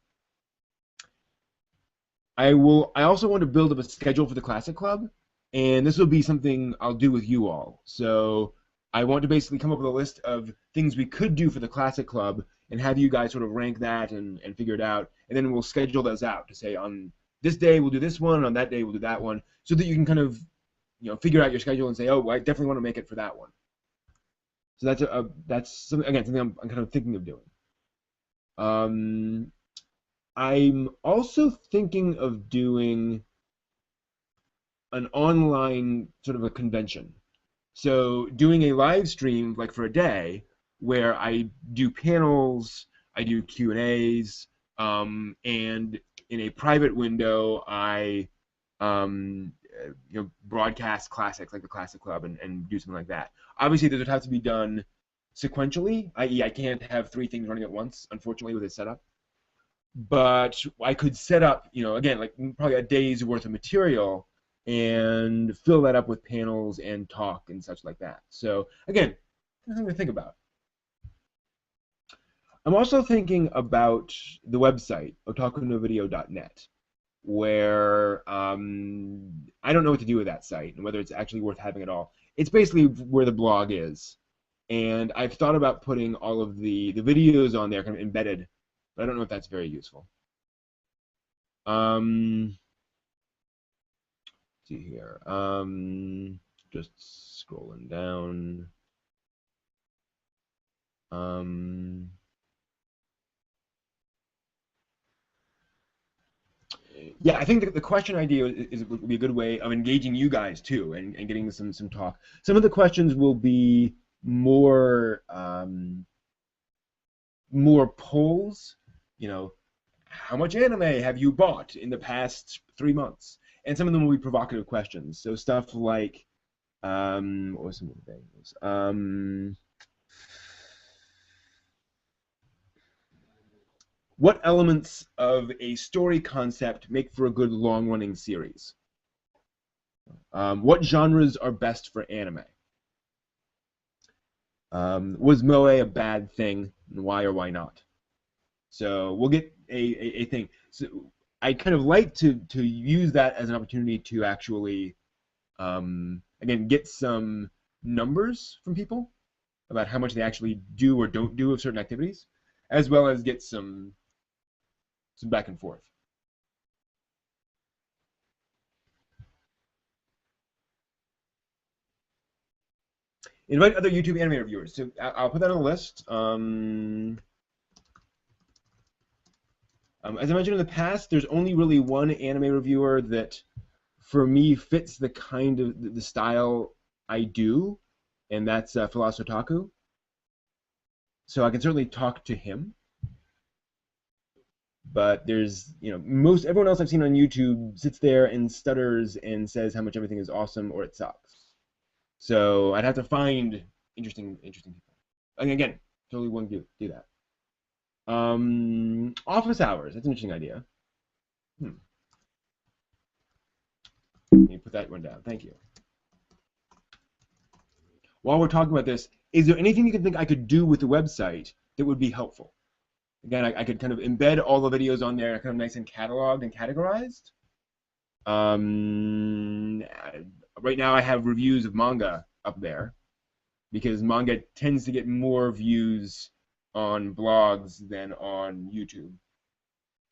Speaker 1: I also want to build up a schedule for the Classic Club, and this will be something I'll do with you all. So I want to basically come up with a list of things we could do for the Classic Club and have you guys sort of rank that and figure it out, and then we'll schedule those out to say on this day we'll do this one, on that day we'll do that one, so that you can kind of figure out your schedule and say, oh, I definitely want to make it for that one. So that's something I'm kind of thinking of doing. I'm also thinking of doing an online sort of a convention. So doing a live stream like for a day where I do panels, I do Q&As, and in a private window I broadcast classics like the Classic Club and do something like that. Obviously those would have to be done sequentially, i.e. I can't have 3 things running at once, unfortunately, with a setup. But I could set up, again, like probably a day's worth of material and fill that up with panels and talk and such like that. So again, something to think about. I'm also thinking about the website, otakunovideo.net, where I don't know what to do with that site and whether it's actually worth having at all. It's basically where the blog is. And I've thought about putting all of the videos on there kind of embedded, but I don't know if that's very useful. Let's see here. Just scrolling down. Yeah, I think the question idea would be a good way of engaging you guys too and getting some talk. Some of the questions will be more polls, how much anime have you bought in the past 3 months? And some of them will be provocative questions. So stuff like, what was some of the things? What elements of a story concept make for a good long-running series? What genres are best for anime? Was Moe a bad thing, and why or why not? So we'll get a thing. So I kind of like to use that as an opportunity to actually again get some numbers from people about how much they actually do or don't do of certain activities, as well as get some back and forth. Invite other YouTube anime reviewers. So I'll put that on the list. As I mentioned in the past, there's only really one anime reviewer that, for me, fits the kind of the style I do, and that's Philosophaku. So I can certainly talk to him. But there's, most everyone else I've seen on YouTube sits there and stutters and says how much everything is awesome or it sucks. So I'd have to find interesting people. And again, totally wouldn't do that. Office hours. That's an interesting idea. Hmm. Let me put that one down. Thank you. While we're talking about this, is there anything you can think I could do with the website that would be helpful? Again, I could kind of embed all the videos on there, kind of nice and cataloged and categorized. Um, right now, I have reviews of manga up there because manga tends to get more views on blogs than on YouTube.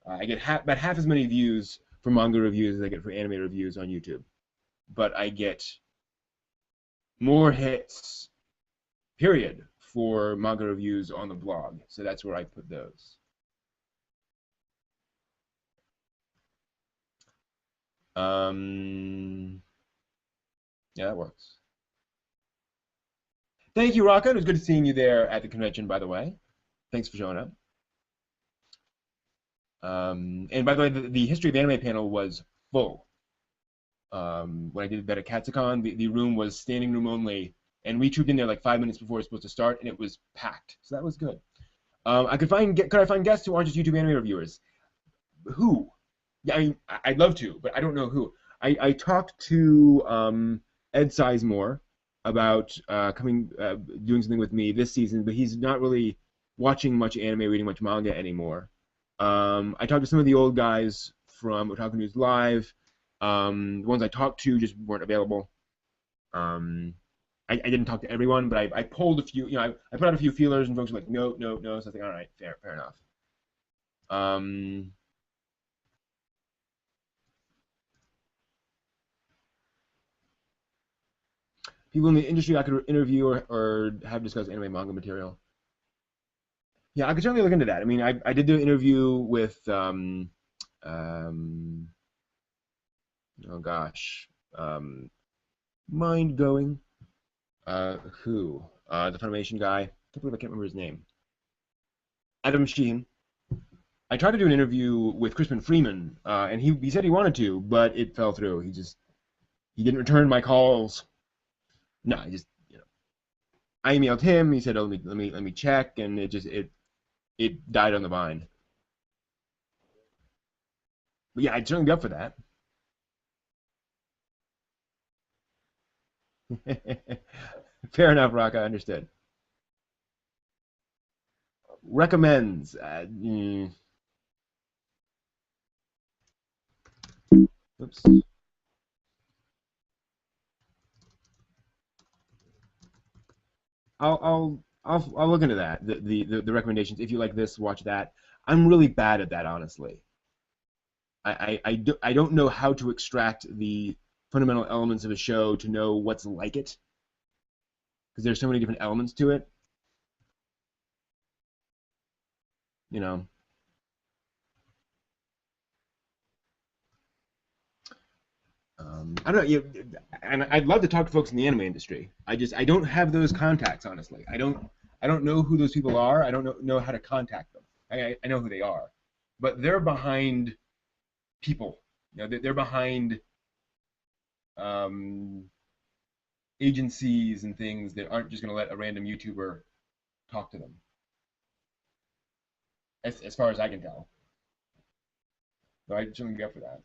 Speaker 1: I get about half as many views for manga reviews as I get for anime reviews on YouTube, but I get more hits, period, for manga reviews on the blog. So that's where I put those. Yeah, that works. Thank you, Rocco. It was good seeing you there at the convention, by the way. Thanks for showing up. And by the way, the history of anime panel was full. When I did that at Katsucon, the room was standing room only, and we trooped in there like 5 minutes before it was supposed to start, and it was packed. So that was good. Could I find guests who aren't just YouTube anime reviewers? Who? Yeah, I mean, I'd love to, but I don't know who. I talked to Ed Sizemore about doing something with me this season, but he's not really watching much anime, reading much manga anymore. I talked to some of the old guys from Otaku News Live. The ones I talked to just weren't available. I didn't talk to everyone, but I pulled a few. I put out a few feelers, and folks were like, no, no, no. So I think, all right, fair enough. Um, People in the industry I could interview or have discussed anime manga material. Yeah, I could certainly look into that. I mean, I did do an interview with um, oh gosh, um, mind going. Who? The Funimation guy. I can't believe I can't remember his name. Adam Sheehan. I tried to do an interview with Crispin Freeman, and he said he wanted to, but it fell through. He didn't return my calls. No, I just I emailed him. He said, "Oh, let me check," and it died on the vine. But yeah, I'd certainly be up for that. Fair enough, Rock. I understood. Recommends. Oops. I'll look into that. The recommendations. If you like this, watch that. I'm really bad at that, honestly. I don't know how to extract the fundamental elements of a show to know what's like it because there's so many different elements to it. You know. I don't know. And I'd love to talk to folks in the anime industry. I don't have those contacts, honestly. I don't know who those people are. I don't know how to contact them. I know who they are, but they're behind people. They're behind um, agencies and things that aren't just going to let a random YouTuber talk to them. as far as I can tell. So I certainly be up for that.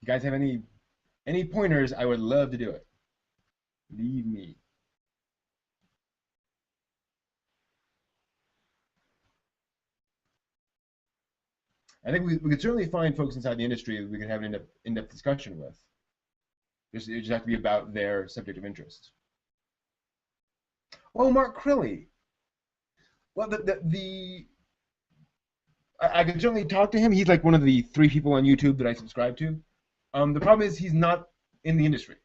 Speaker 1: You guys have any pointers? I would love to do it. Leave me. I think we could certainly find folks inside the industry that we could have an in-depth discussion with. It just have to be about their subject of interest. Oh, Mark Crilly. Well, I can certainly talk to him. He's like one of the three people on YouTube that I subscribe to. The problem is he's not in the industry.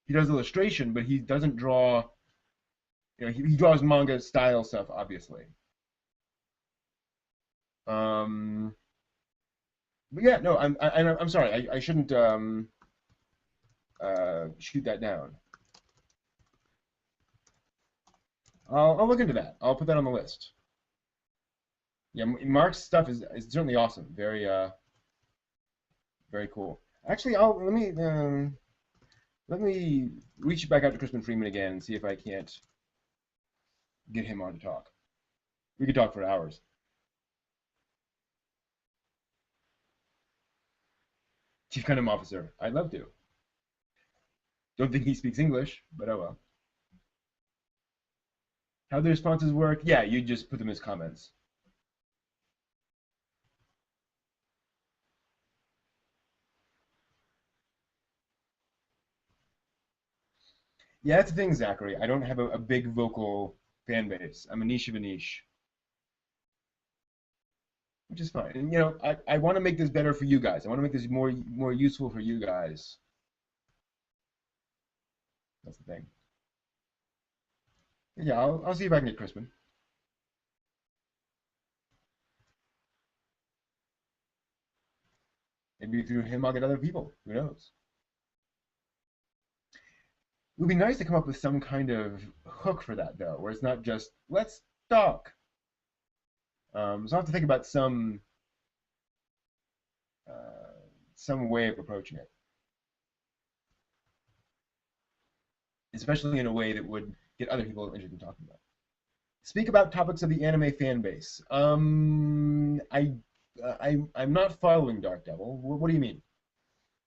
Speaker 1: He does illustration, but he doesn't draw. He draws manga style stuff, obviously. Um, but yeah, no, I'm sorry. I shouldn't shoot that down. I'll look into that. I'll put that on the list. Yeah, Mark's stuff is certainly awesome. Very cool. Actually, I'll let me reach back out to Crispin Freeman again and see if I can't get him on to talk. We could talk for hours. Chief Cunning Officer. I'd love to. Don't think he speaks English, but oh well. How the responses work? Yeah, you just put them as comments. Yeah, that's the thing, Zachary. I don't have a big vocal fan base. I'm a niche of a niche, which is fine. And I want to make this better for you guys. I want to make this more useful for you guys. That's the thing. Yeah, I'll see if I can get Crispin. Maybe through him I'll get other people. Who knows? It would be nice to come up with some kind of hook for that though, where it's not just let's talk. So I have to think about some way of approaching it, especially in a way that would get other people interested in talking about. Speak about topics of the anime fan base. I'm not following Dark Devil. What do you mean?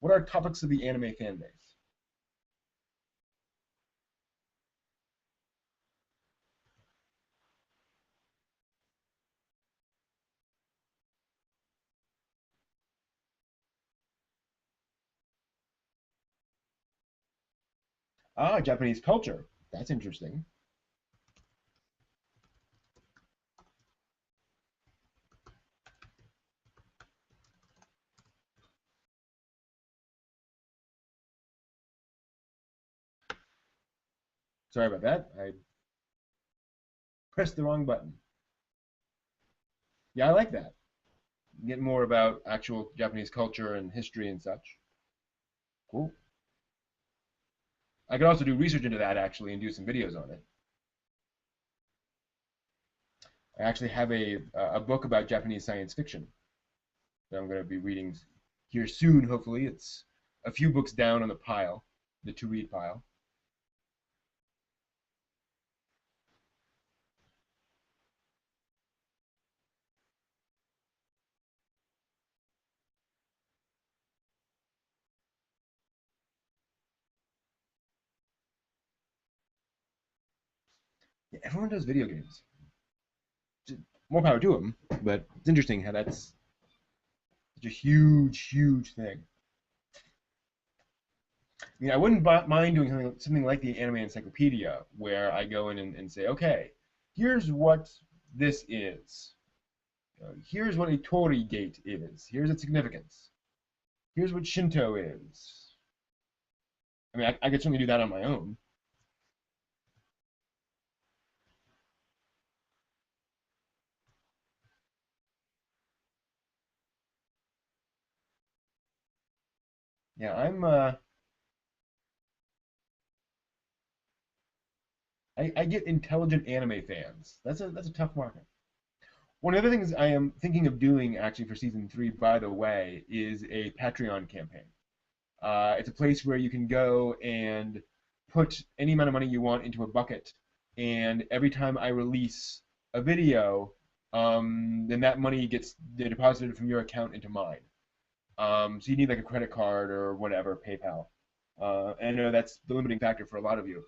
Speaker 1: What are topics of the anime fan base? Ah, Japanese culture. That's interesting. Sorry about that. I pressed the wrong button. Yeah, I like that. Get more about actual Japanese culture and history and such. Cool. I could also do research into that actually and do some videos on it. I actually have a book about Japanese science fiction that I'm going to be reading here soon. Hopefully, it's a few books down on the pile, the to read pile. Yeah, everyone does video games. More power to them, but it's interesting how that's such a huge thing. I mean, I wouldn't mind doing something like the Anime Encyclopedia, where I go in and say, okay, here's what this is. Here's what a Torii gate is. Here's its significance. Here's what Shinto is. I mean, I could certainly do that on my own. Yeah, I get intelligent anime fans. That's a tough market. One of the things I am thinking of doing actually for season 3, by the way, is a Patreon campaign. It's a place where you can go and put any amount of money you want into a bucket, and every time I release a video, then that money gets deposited from your account into mine. So you need like a credit card or whatever, PayPal. And I know that's the limiting factor for a lot of you.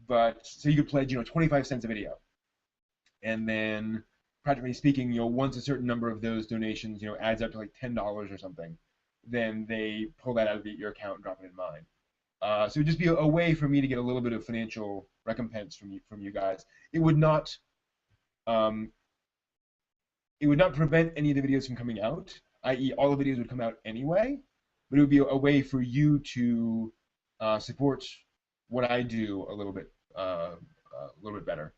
Speaker 1: But so you could pledge, 25 cents a video, and then practically speaking, once a certain number of those donations, adds up to like $10 or something, then they pull that out of your account and drop it in mine. So it'd just be a way for me to get a little bit of financial recompense from you guys. It would not um, it would not prevent any of the videos from coming out, i.e., all the videos would come out anyway, but it would be a way for you to support what I do a little bit better.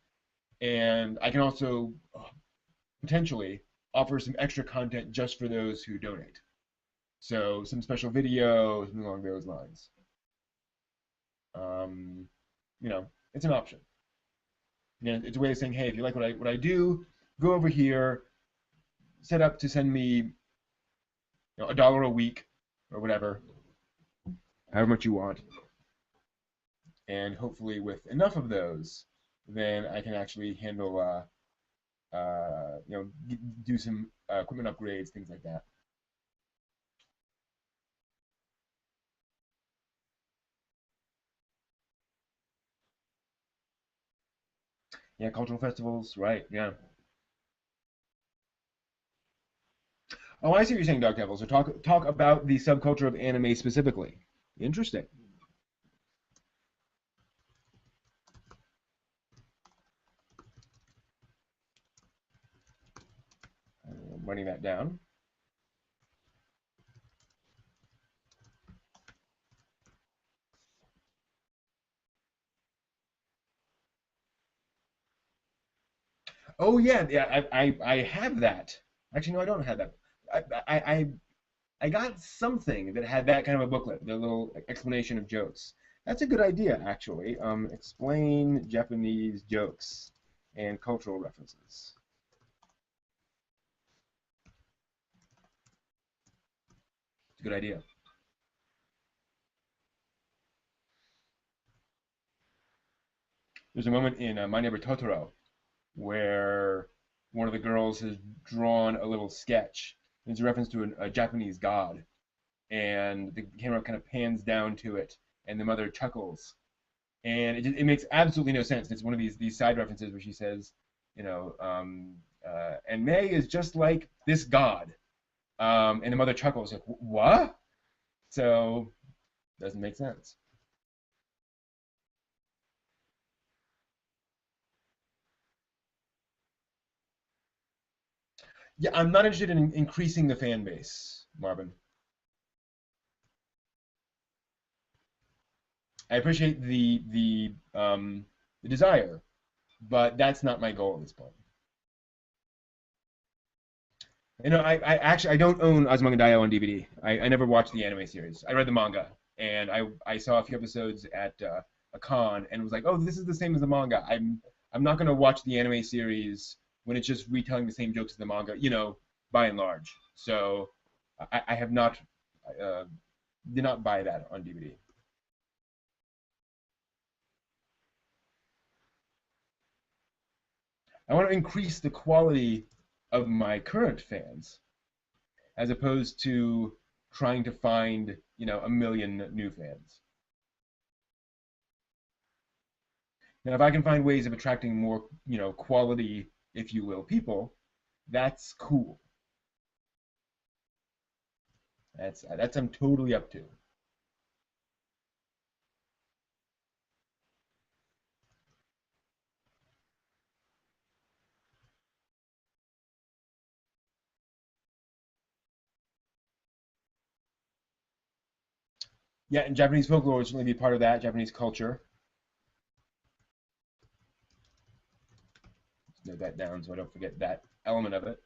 Speaker 1: And I can also potentially offer some extra content just for those who donate. So some special videos, something along those lines. Um, it's an option. It's a way of saying, hey, if you like what I do, go over here, set up to send me $1 a week or whatever, however much you want, and hopefully with enough of those, then I can actually handle do some equipment upgrades, things like that. Yeah, cultural festivals, right? Yeah. Oh, I see what you're saying, Dark Devil. So talk about the subculture of anime specifically. Interesting. I'm writing that down. Oh yeah, yeah. I have that. Actually, no, I don't have that. I got something that had that kind of a booklet, the little explanation of jokes. That's a good idea, actually. Explain Japanese jokes and cultural references. It's a good idea. There's a moment in My Neighbor Totoro where one of the girls has drawn a little sketch. It's a reference to a Japanese god, and the camera kind of pans down to it, and the mother chuckles, and it makes absolutely no sense. It's one of these side references where she says, and May is just like this god, and the mother chuckles like, what? So doesn't make sense. Yeah, I'm not interested in increasing the fan base, Marvin. I appreciate the desire, but that's not my goal at this point. I actually I don't own Azumanga Daioh on DVD. I never watched the anime series. I read the manga, and I saw a few episodes at a con, and was like, oh, this is the same as the manga. I'm not gonna watch the anime series when it's just retelling the same jokes as the manga, by and large. So I have not uh, did not buy that on DVD. I want to increase the quality of my current fans as opposed to trying to find, a million new fans. Now, if I can find ways of attracting more, quality, if you will, people, that's cool. That's I'm totally up to. Yeah, and Japanese folklore would certainly be part of that. Japanese culture. Note that down so I don't forget that element of it.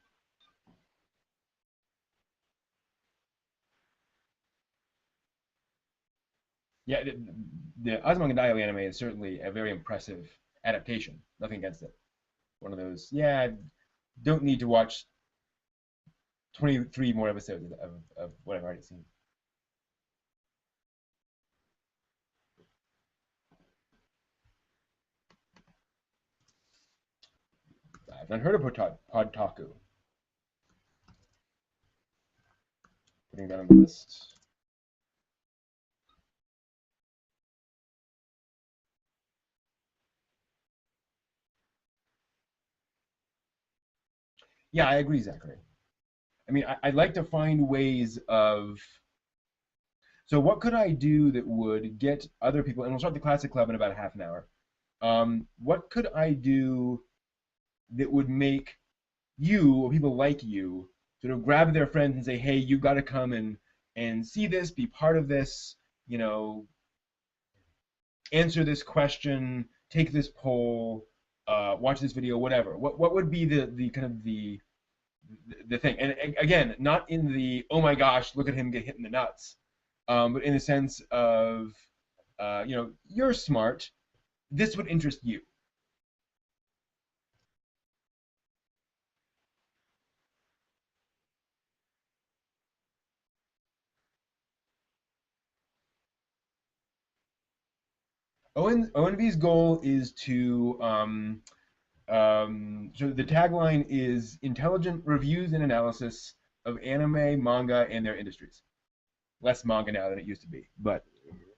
Speaker 1: Yeah, the Azumanga Daioh anime is certainly a very impressive adaptation. Nothing against it. One of those. Yeah, don't need to watch 23 more episodes of what I've already seen. I've not heard of Podtaku. Putting that on the list. Yeah, I agree, Zachary. I mean, I'd like to find ways of. So, what could I do that would get other people? And we'll start the Classic Club in about a half an hour. What could I do that would make you or people like you sort of grab their friends and say, "Hey, you've got to come and see this, be part of this, you know, answer this question, take this poll, watch this video, whatever." What would be the kind of the thing? And again, not in the oh my gosh, look at him get hit in the nuts, but in the sense of you're smart. This would interest you. ONV's goal is to so the tagline is intelligent reviews and analysis of anime, manga, and their industries. Less manga now than it used to be, but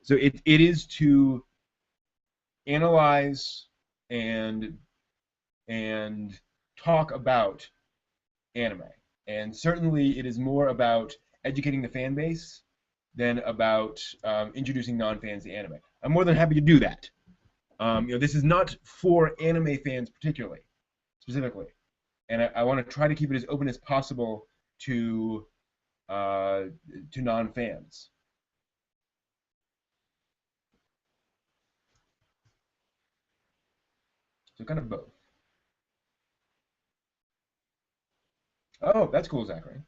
Speaker 1: so it is to analyze and and talk about anime, and certainly it is more about educating the fan base than about introducing non-fans to anime. I'm more than happy to do that. This is not for anime fans particularly, specifically, and I want to try to keep it as open as possible to non-fans. So kind of both. Oh, that's cool, Zachary.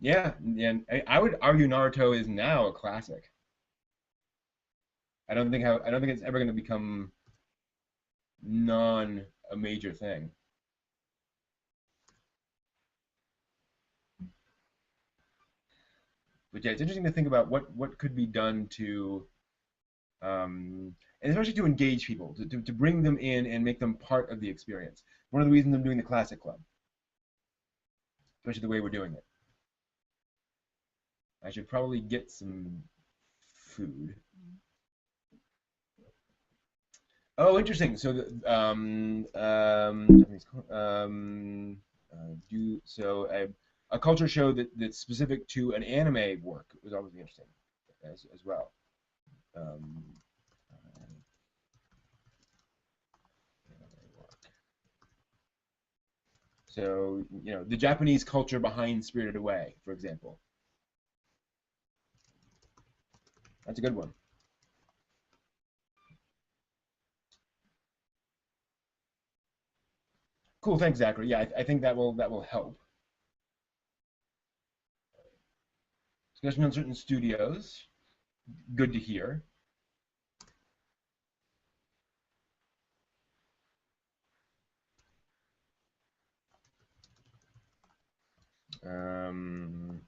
Speaker 1: Yeah, and I would argue Naruto is now a classic. I don't think it's ever going to become non a major thing. But yeah, it's interesting to think about what could be done to and especially to engage people, to bring them in and make them part of the experience. One of the reasons I'm doing the Classic Club, especially the way we're doing it. I should probably get some food. Oh, interesting. So, do so a culture show that's specific to an anime work was always interesting as well. Um, so, the Japanese culture behind Spirited Away, for example. That's a good one. Cool, thanks, Zachary. Yeah, I think that will help. Discussion on certain studios. Good to hear. Um,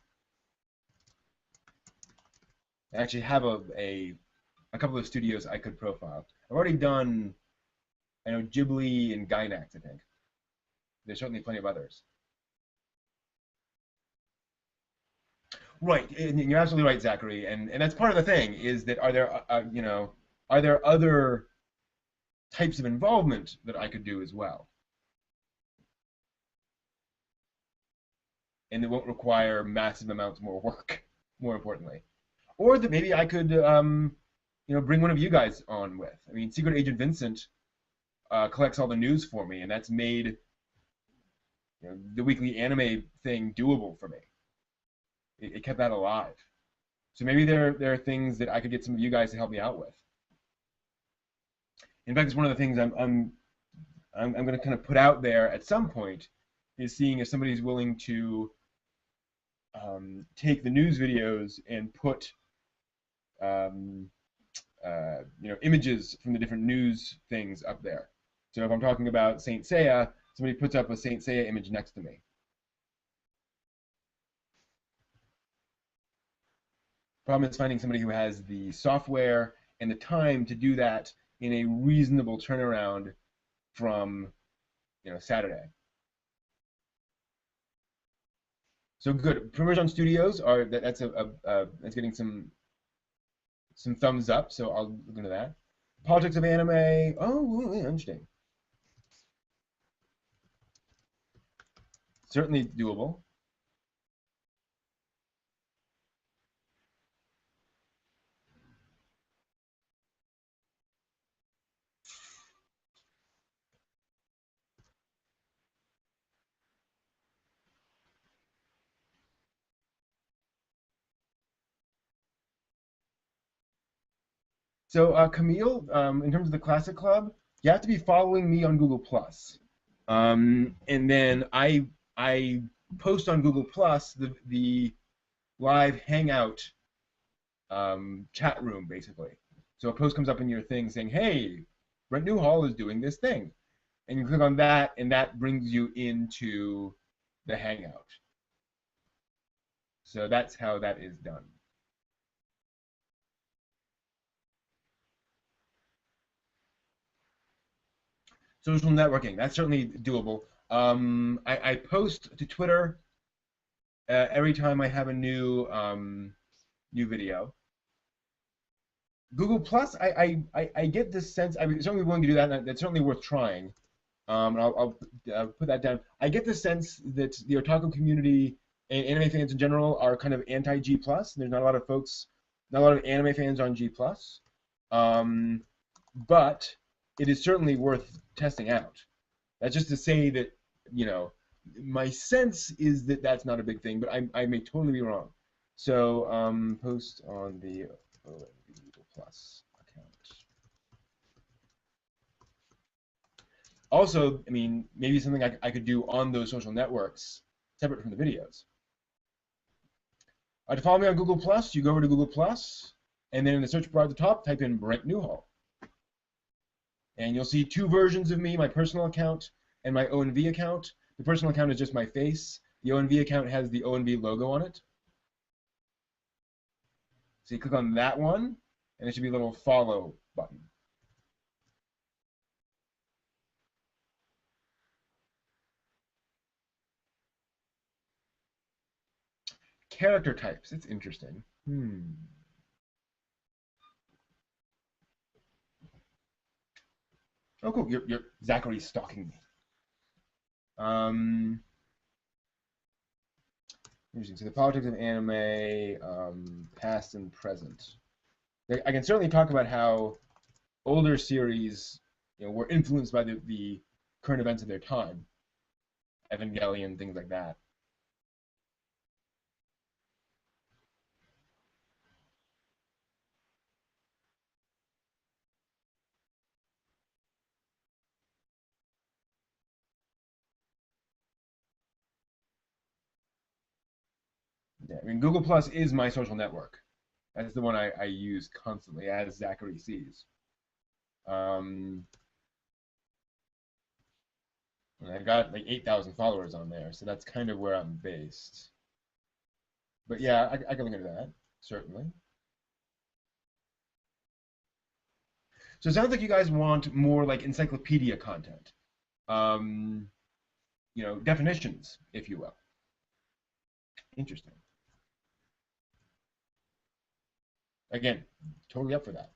Speaker 1: I actually have a couple of studios I could profile. I've already done, I know Ghibli and Gainax, I think. There's certainly plenty of others. Right, and you're absolutely right, Zachary, and that's part of the thing is that are there other types of involvement that I could do as well, and that won't require massive amounts more work, more importantly, or that maybe I could bring one of you guys on with. I mean, Secret Agent Vincent collects all the news for me, and that's made the weekly anime thing doable for me. It kept that alive. So maybe there are things that I could get some of you guys to help me out with. In fact, it's one of the things I'm going to kind of put out there at some point is seeing if somebody's willing to take the news videos and put images from the different news things up there. So if I'm talking about Saint Seiya, somebody puts up a Saint Seiya image next to me. Problem is finding somebody who has the software and the time to do that in a reasonable turnaround from Saturday. So good. Parmesan Studios are that's getting some thumbs up. So I'll look into that. Politics of Anime. Oh, yeah, interesting. Certainly doable. So Camille, in terms of the Classic Club, you have to be following me on Google Plus, and then I post on Google Plus the live Hangout chat room basically. So a post comes up in your thing saying, "Hey, Brent Newhall is doing this thing," and you click on that, and that brings you into the Hangout. So that's how that is done. Social networking, that's certainly doable. I post to Twitter every time I have a new video. Google Plus, I get this sense. I mean, certainly willing to do that. And that's certainly worth trying. And I'll put that down. I get the sense that the otaku community and anime fans in general are kind of anti G Plus. There's not a lot of folks, not a lot of anime fans on G Plus. But it is certainly worth testing out. That's just to say that, you know, my sense is that that's not a big thing, but I may totally be wrong. So post on the Google Plus account. Also, I mean, maybe something I could do on those social networks separate from the videos. To follow me on Google Plus, you go over to Google Plus, and then in the search bar at the top, type in Brent Newhall. And you'll see two versions of me, my personal account and my ONV account. The personal account is just my face. The ONV account has the ONV logo on it. So you click on that one, and there should be a little follow button. Character types, it's interesting. Oh, cool, you're Zachary's stalking me. Interesting. So the politics of anime, past and present. I can certainly talk about how older series, were influenced by the current events of their time, Evangelion, things like that. Yeah, I mean, Google Plus is my social network. That's the one I use constantly, as Zachary sees. And I've got like 8,000 followers on there, so that's kind of where I'm based. But yeah, I can look into that, certainly. So it sounds like you guys want more like encyclopedia content. Um, definitions, if you will. Interesting. Again, totally up for that.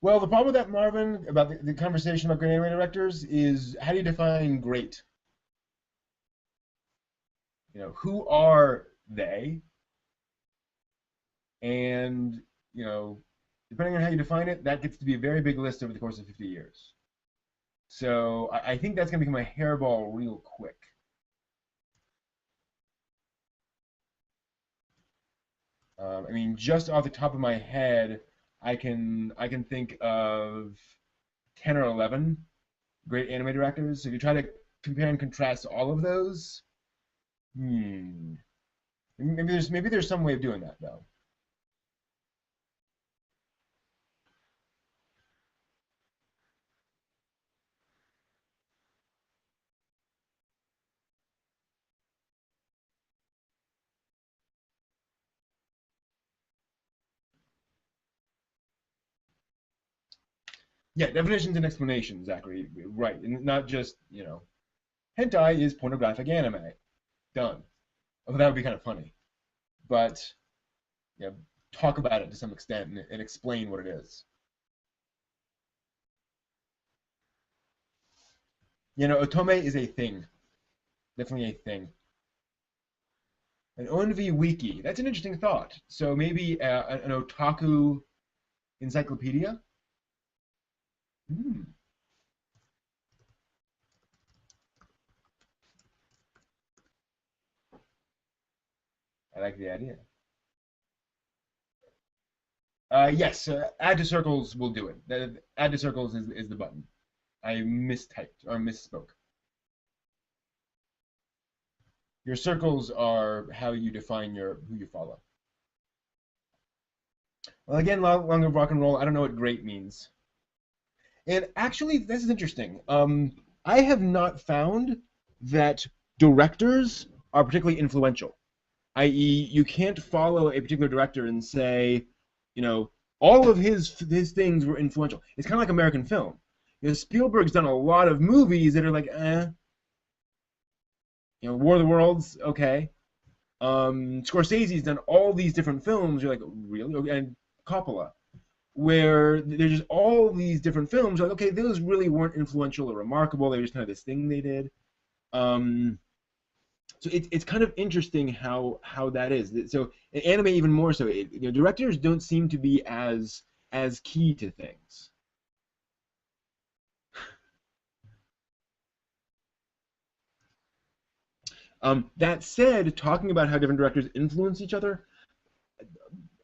Speaker 1: Well, the problem with that, Marvin, about the conversation about great anime directors is how do you define great? Who are they? And, you know, depending on how you define it, that gets to be a very big list over the course of 50 years. So I think that's going to become a hairball real quick. I mean, just off the top of my head, I can think of 10 or 11 great anime directors. So if you try to compare and contrast all of those, hmm, maybe there's some way of doing that though. Yeah, definitions and explanations, Zachary. Right, and not just hentai is pornographic anime. Done. Although that would be kind of funny, but you know, talk about it to some extent and explain what it is. Otome is a thing, definitely a thing. An ONV wiki. That's an interesting thought. So maybe an otaku encyclopedia. Hmm, I like the idea. Yes, add to circles will do it. Add to circles is the button. I mistyped or misspoke. Your circles are how you define who you follow. Well, again, long of rock and roll. I don't know what great means. And actually, this is interesting. I have not found that directors are particularly influential. I.e., you can't follow a particular director and say, you know, all of his things were influential. It's kind of like American film. Spielberg's done a lot of movies that are like, War of the Worlds, okay. Scorsese's done all these different films. You're like, really? Okay. And Coppola, where there's just all these different films. You're like, okay, those really weren't influential or remarkable. They were just kind of this thing they did. Um, so it's kind of interesting how that is. So in anime even more so. Directors don't seem to be as key to things. That said, talking about how different directors influence each other,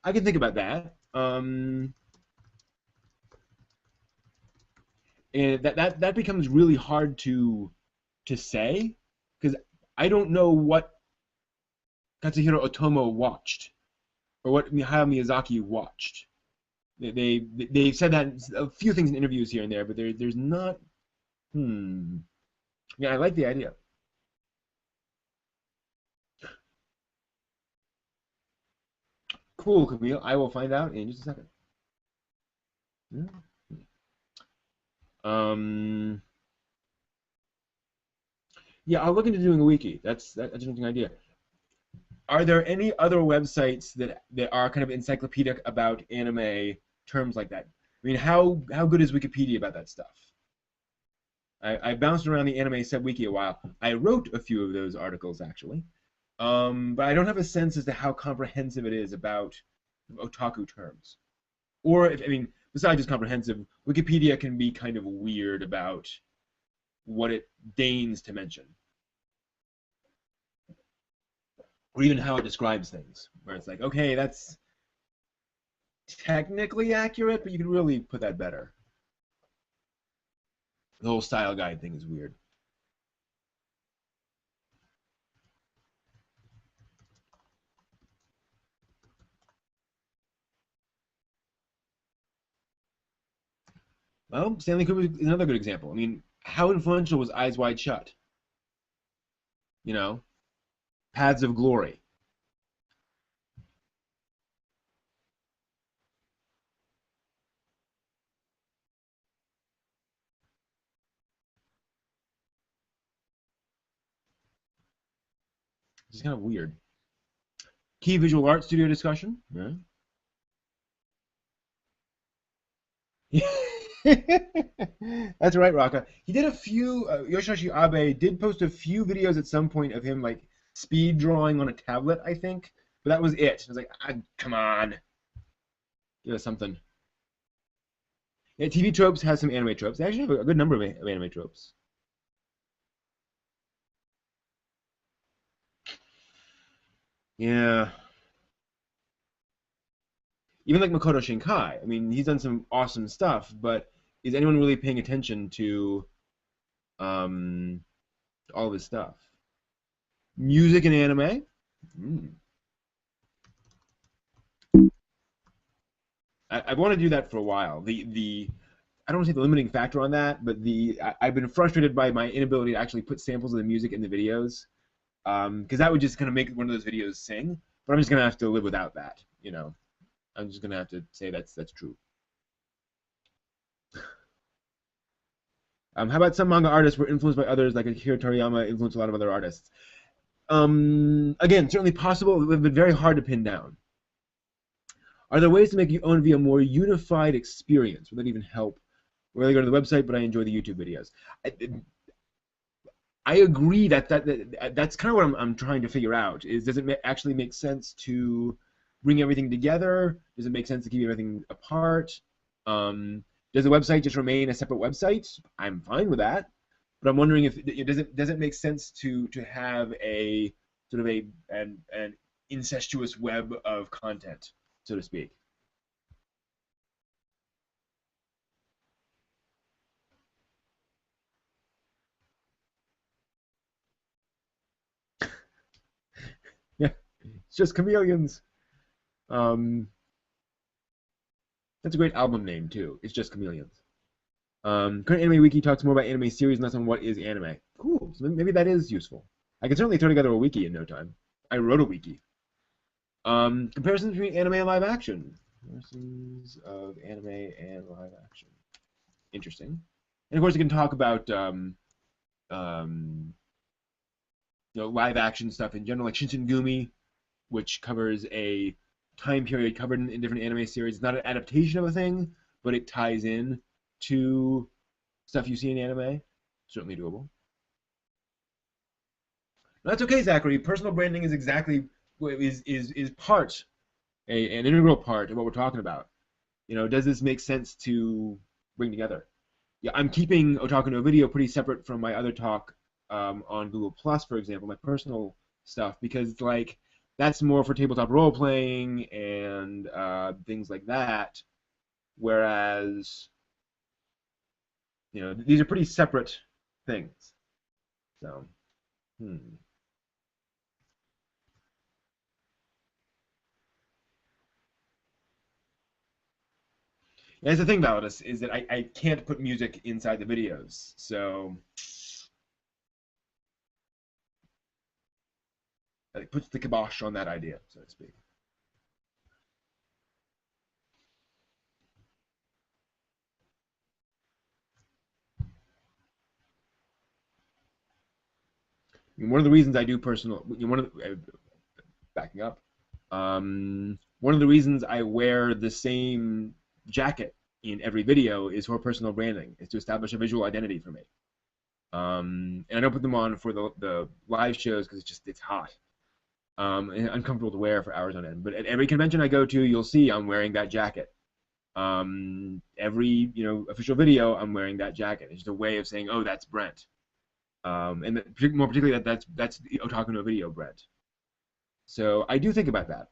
Speaker 1: I can think about that. And that becomes really hard to say because I don't know what Katsuhiro Otomo watched or what Hayao Miyazaki watched. They've said that in a few things in interviews here and there, but there's not. Hmm. Yeah, I like the idea. Cool, Camille. I will find out in just a second. Yeah. Um. Yeah, I'll look into doing a wiki. That's an interesting idea. Are there any other websites that are kind of encyclopedic about anime terms like that? I mean, how good is Wikipedia about that stuff? I bounced around the anime subwiki a while. I wrote a few of those articles actually, but I don't have a sense as to how comprehensive it is about otaku terms. Or if I mean, besides just comprehensive, Wikipedia can be kind of weird about what it deigns to mention, or even how it describes things. Where it's like, okay, that's technically accurate, but you can really put that better. The whole style guide thing is weird. Well, Stanley Kubrick is another good example. I mean, how influential was Eyes Wide Shut? You know, Paths of Glory. It's kind of weird. Key Visual Art Studio discussion. Yeah. That's right, Raka. He did a few. Yoshihashi Abe did post a few videos at some point of him like speed drawing on a tablet, I think. But that was it. I was like, come on, give us something. Yeah, TV tropes has some anime tropes. They actually have a good number of anime tropes. Yeah, even like Makoto Shinkai. I mean, he's done some awesome stuff, but is anyone really paying attention to um, all of his stuff? Music and anime. Mm. I've wanted to do that for a while. The I don't want to say the limiting factor on that, but I've been frustrated by my inability to actually put samples of the music in the videos, because that would just kind of make one of those videos sing. But I'm just gonna have to live without that. I'm just gonna have to say that's true. How about some manga artists were influenced by others, like Akira Toriyama influenced a lot of other artists? Again, certainly possible. It would have been very hard to pin down. Are there ways to make your own video a more unified experience? Would that even help? Rarely go to the website, but I enjoy the YouTube videos. I agree that's kind of what I'm trying to figure out. Is does it actually make sense to bring everything together? Does it make sense to keep everything apart? Does the website just remain a separate website? I'm fine with that, but I'm wondering if does it make sense to have a sort of an incestuous web of content, so to speak. Yeah, it's just chameleons. Um, that's a great album name too. It's just chameleons. Current Anime Wiki talks more about anime series and less on what is anime. Cool. So maybe that is useful. I can certainly throw together a wiki in no time. I wrote a wiki. Comparisons between anime and live action. Comparisons of anime and live action. Interesting. And of course, you can talk about um, live action stuff in general, like Shinsengumi, which covers a time period covered in different anime series. It's not an adaptation of a thing, but it ties in to stuff you see in anime. Certainly doable. That's okay, Zachary. Personal branding is exactly is part an integral part of what we're talking about. Does this make sense to bring together? Yeah, I'm keeping Otaku no Video pretty separate from my other talk on Google Plus, for example, my personal stuff, because like that's more for tabletop role playing and things like that. Whereas these are pretty separate things. So, hmm. And that's the thing about this is that I can't put music inside the videos, so it puts the kibosh on that idea, so to speak. I mean, one of the reasons I do personal, one of the, backing up, one of the reasons I wear the same jacket in every video is for personal branding. Is to establish a visual identity for me. And I don't put them on for the live shows because it's hot. And uncomfortable to wear for hours on end. But at every convention I go to, you'll see I'm wearing that jacket. Every official video, I'm wearing that jacket. It's just a way of saying, oh, that's Brent. And more particularly that's the Otaku no Video Brent. So I do think about that.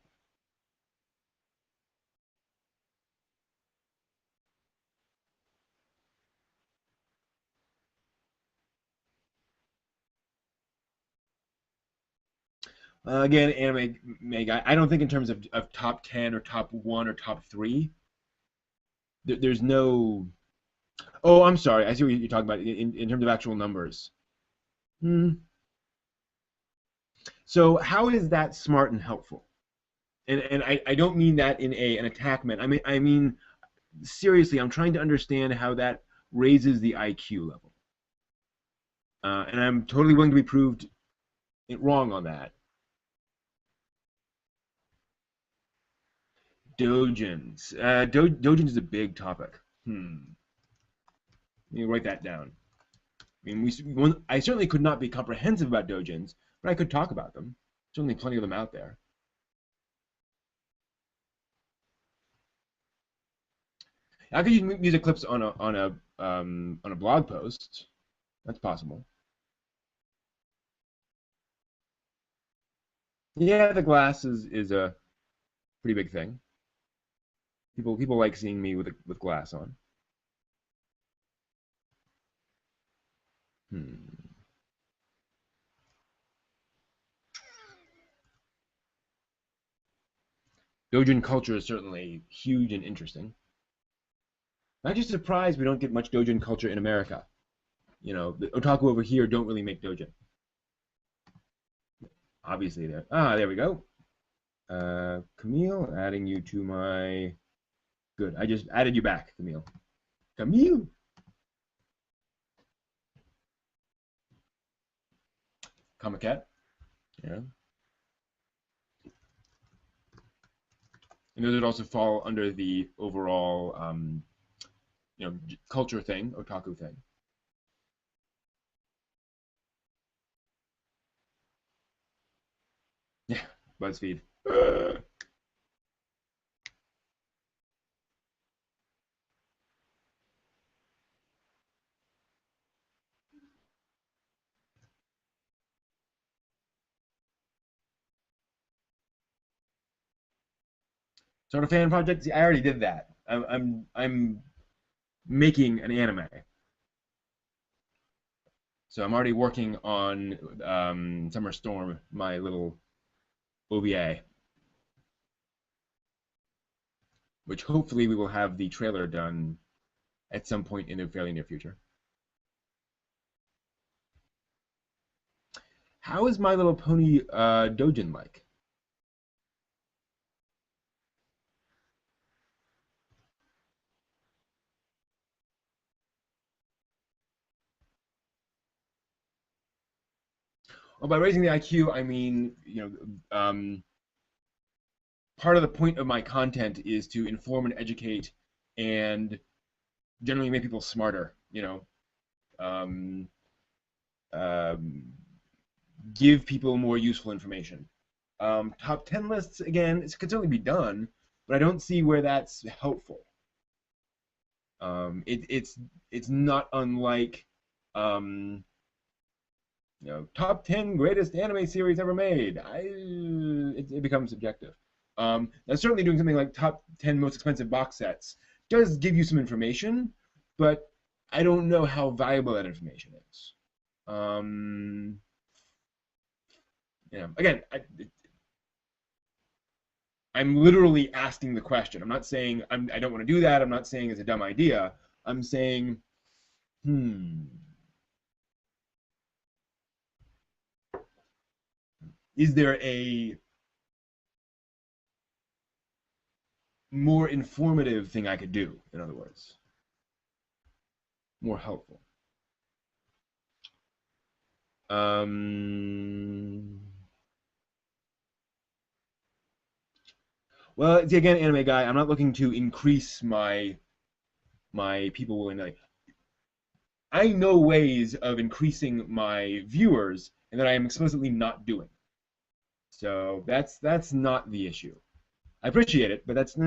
Speaker 1: Again, anime manga. I don't think in terms of top 10 or top one or top three. There's no. Oh, I'm sorry. I see what you're talking about in terms of actual numbers. Hmm. So how is that smart and helpful? And I don't mean that in an attackment. I mean seriously. I'm trying to understand how that raises the IQ level. And I'm totally willing to be proved wrong on that. Dojins. Dojins is a big topic. Let me write that down. I mean, I certainly could not be comprehensive about dojins, but I could talk about them. Certainly plenty of them out there. I could use music clips on a blog post. That's possible. Yeah, the glass is a pretty big thing. People like seeing me with glass on. Hmm. Dojin culture is certainly huge and interesting. I'm actually surprised we don't get much Dojin culture in America. The otaku over here don't really make Dojin. Obviously, there we go. Camille, adding you to my. Good. I just added you back, Camille. Camille. Comiquette, you know, and those would also fall under the overall, culture thing, otaku thing. Yeah, BuzzFeed. Sort of fan project. See, I already did that. I'm making an anime, so I'm already working on Summer Storm, my little OVA, which hopefully we will have the trailer done at some point in the fairly near future. How is My Little Pony Dojin like? Well, by raising the IQ, I mean, part of the point of my content is to inform and educate and generally make people smarter, um, um, give people more useful information. Top 10 lists, again, it could certainly be done, but I don't see where that's helpful. It's not unlike top 10 greatest anime series ever made. It becomes subjective. Now, certainly doing something like top 10 most expensive box sets does give you some information, but I don't know how valuable that information is. Again, I'm literally asking the question. I'm not saying I don't want to do that. I'm not saying it's a dumb idea. I'm saying, is there a more informative thing I could do, in other words, more helpful? Well, see, again, anime guy, I'm not looking to increase my people willing to. I know ways of increasing my viewers, and that I am explicitly not doing. So that's not the issue. I appreciate it, but that's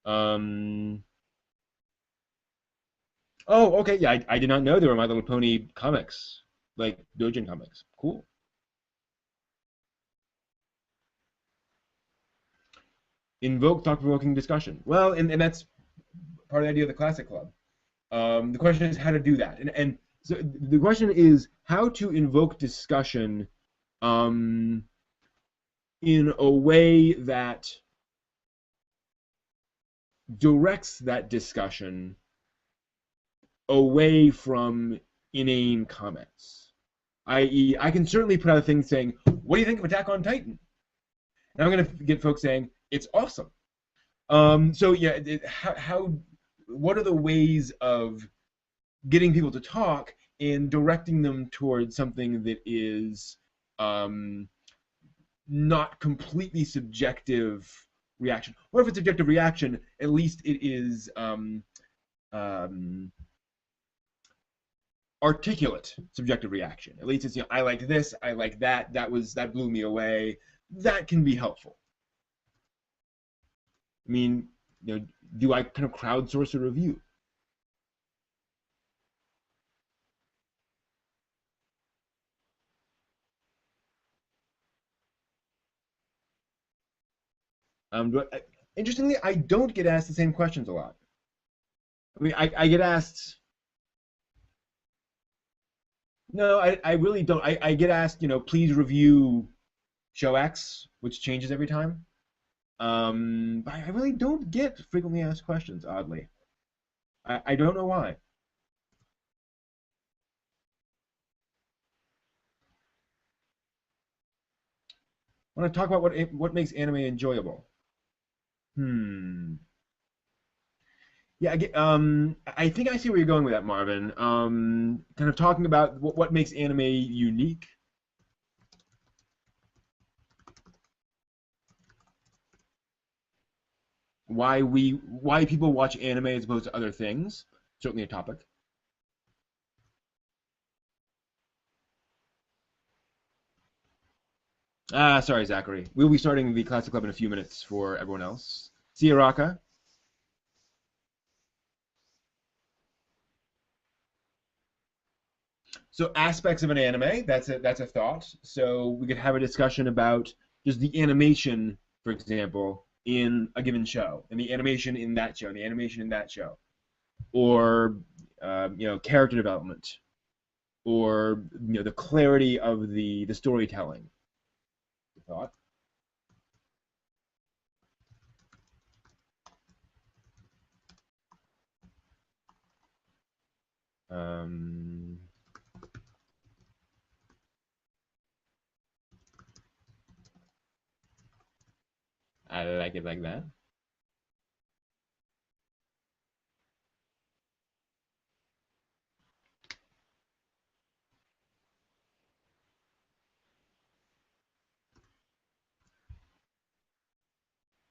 Speaker 1: um. Oh, okay, yeah, I did not know there were My Little Pony comics, like Dojin comics. Cool. Invoke thought-provoking discussion. Well, and that's part of the idea of the Classic Club. The question is how to do that, and so the question is how to invoke discussion um, in a way that directs that discussion away from inane comments. I.e., I can certainly put out a thing saying, "What do you think of Attack on Titan?" And I'm going to get folks saying, "It's awesome." So yeah, what are the ways of getting people to talk and directing them towards something that is not completely subjective reaction? Or if it's subjective reaction, at least it is um, articulate subjective reaction. At least it's I liked this, I liked that, that blew me away. That can be helpful. I mean, do I kind of crowdsource a review? Interestingly, I don't get asked the same questions a lot. I mean, I get asked. No, I really don't. I get asked, please review show X, which changes every time. But I really don't get frequently asked questions, oddly. I don't know why. I want to talk about what makes anime enjoyable. Hmm. Yeah, I think I see where you're going with that, Marvin. Kind of talking about what makes anime unique. Why people watch anime as opposed to other things. Certainly a topic. Ah, sorry, Zachary. We'll be starting the Classic Club in a few minutes for everyone else. See you, Raka. So aspects of an anime, that's a thought. So we could have a discussion about just the animation, for example, in a given show, and the animation in that show, and the animation in that show, or character development, or the clarity of the storytelling. Thought. Um, I like it like that.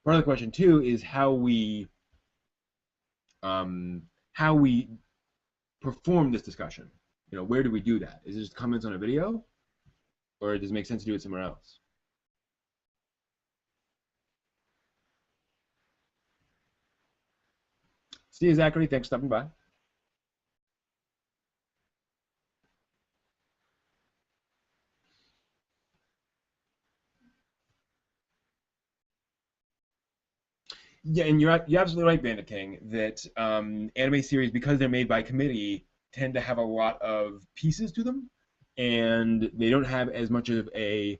Speaker 1: Part of the question too is um, how we perform this discussion. Where do we do that? Is it just comments on a video, or does it make sense to do it somewhere else? See you, Zachary. Thanks for stopping by. Yeah, and you're absolutely right, Bandit King, that anime series, because they're made by committee, tend to have a lot of pieces to them, and they don't have as much of a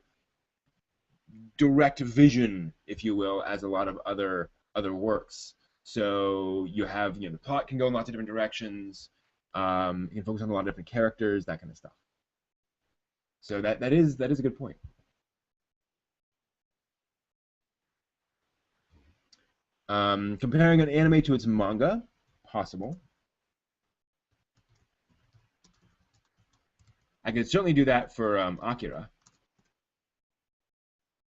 Speaker 1: direct vision, if you will, as a lot of other works. So you have, the plot can go in lots of different directions. You can focus on a lot of different characters, that kind of stuff. So that is a good point. Comparing an anime to its manga, possible. I could certainly do that for Akira.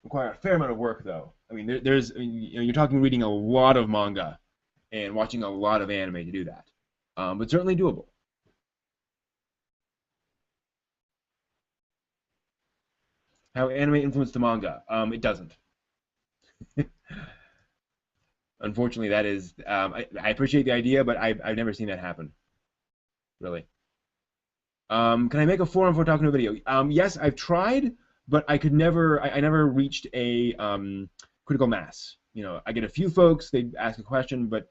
Speaker 1: Require a fair amount of work, though. I mean, there's you're talking reading a lot of manga and watching a lot of anime to do that, but certainly doable. How anime influenced the manga? It doesn't. Unfortunately, that is. I appreciate the idea, but I've never seen that happen. Really. Can I make a forum for talking to a video? Yes, I've tried, but I could never. I never reached a critical mass. I get a few folks. They ask a question, but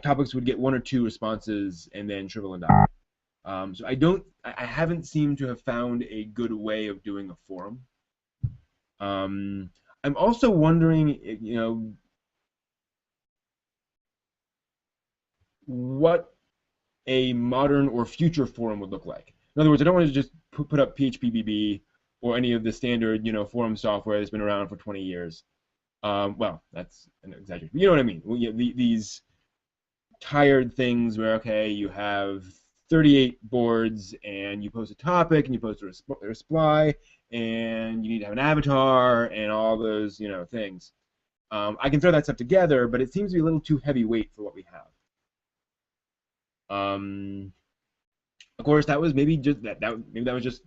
Speaker 1: topics would get one or two responses and then shrivel and die. So I don't. I haven't seemed to have found a good way of doing a forum. Um, I'm also wondering, what a modern or future forum would look like. In other words, I don't want to just put up PHPBB or any of the standard, forum software that's been around for 20 years. Well, that's an exaggeration. But you know what I mean? These tired things where, okay, you have 38 boards and you post a topic and you post a reply and you need to have an avatar and all those, things. I can throw that stuff together, but it seems to be a little too heavyweight for what we have. Um, of course, that was maybe just maybe that was just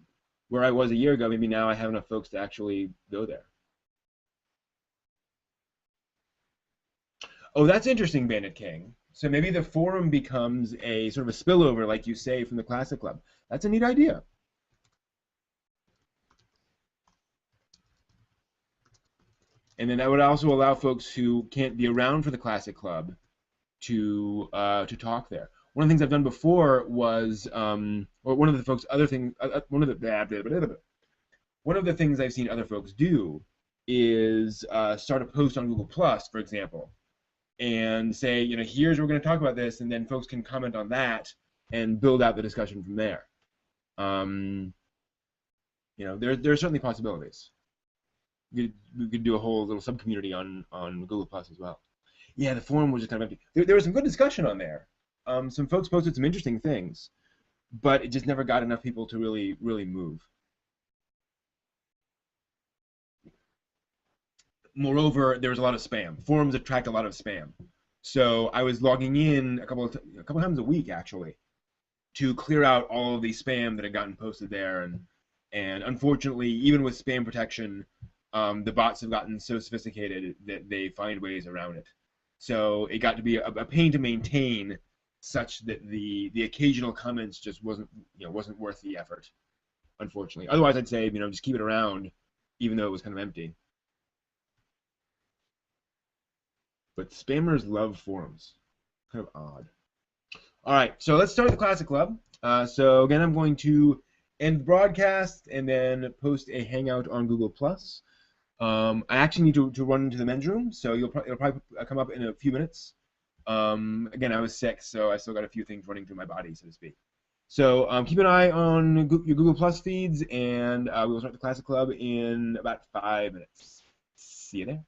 Speaker 1: where I was a year ago. Maybe now I have enough folks to actually go there. Oh, that's interesting, Bandit King. So maybe the forum becomes a sort of a spillover, like you say, from the Classic Club. That's a neat idea. And then that would also allow folks who can't be around for the Classic Club to talk there. One of the things I've done before was, or one of the folks, other thing, one of the things I've seen other folks do is start a post on Google Plus, for example, and say, here's we're going to talk about this, and then folks can comment on that and build out the discussion from there. Um, there are certainly possibilities. We could do a whole little sub community on Google Plus as well. Yeah, the forum was just kind of empty. There was some good discussion on there. Some folks posted some interesting things, but it just never got enough people to really move. Moreover, there was a lot of spam. Forums attract a lot of spam. So I was logging in a couple times a week actually to clear out all of the spam that had gotten posted there, and unfortunately, even with spam protection, the bots have gotten so sophisticated that they find ways around it. So it got to be a pain to maintain, such that the occasional comments just wasn't worth the effort, unfortunately. Otherwise, I'd say just keep it around, even though it was kind of empty. But spammers love forums. Kind of odd. All right, so let's start the Classic Club. So again, I'm going to end the broadcast and then post a hangout on Google+. I actually need to run into the men's room, so it'll probably come up in a few minutes. Again, I was sick, so I still got a few things running through my body, so to speak. So keep an eye on your Google+ feeds, and we will start the Classic Club in about 5 minutes. See you there.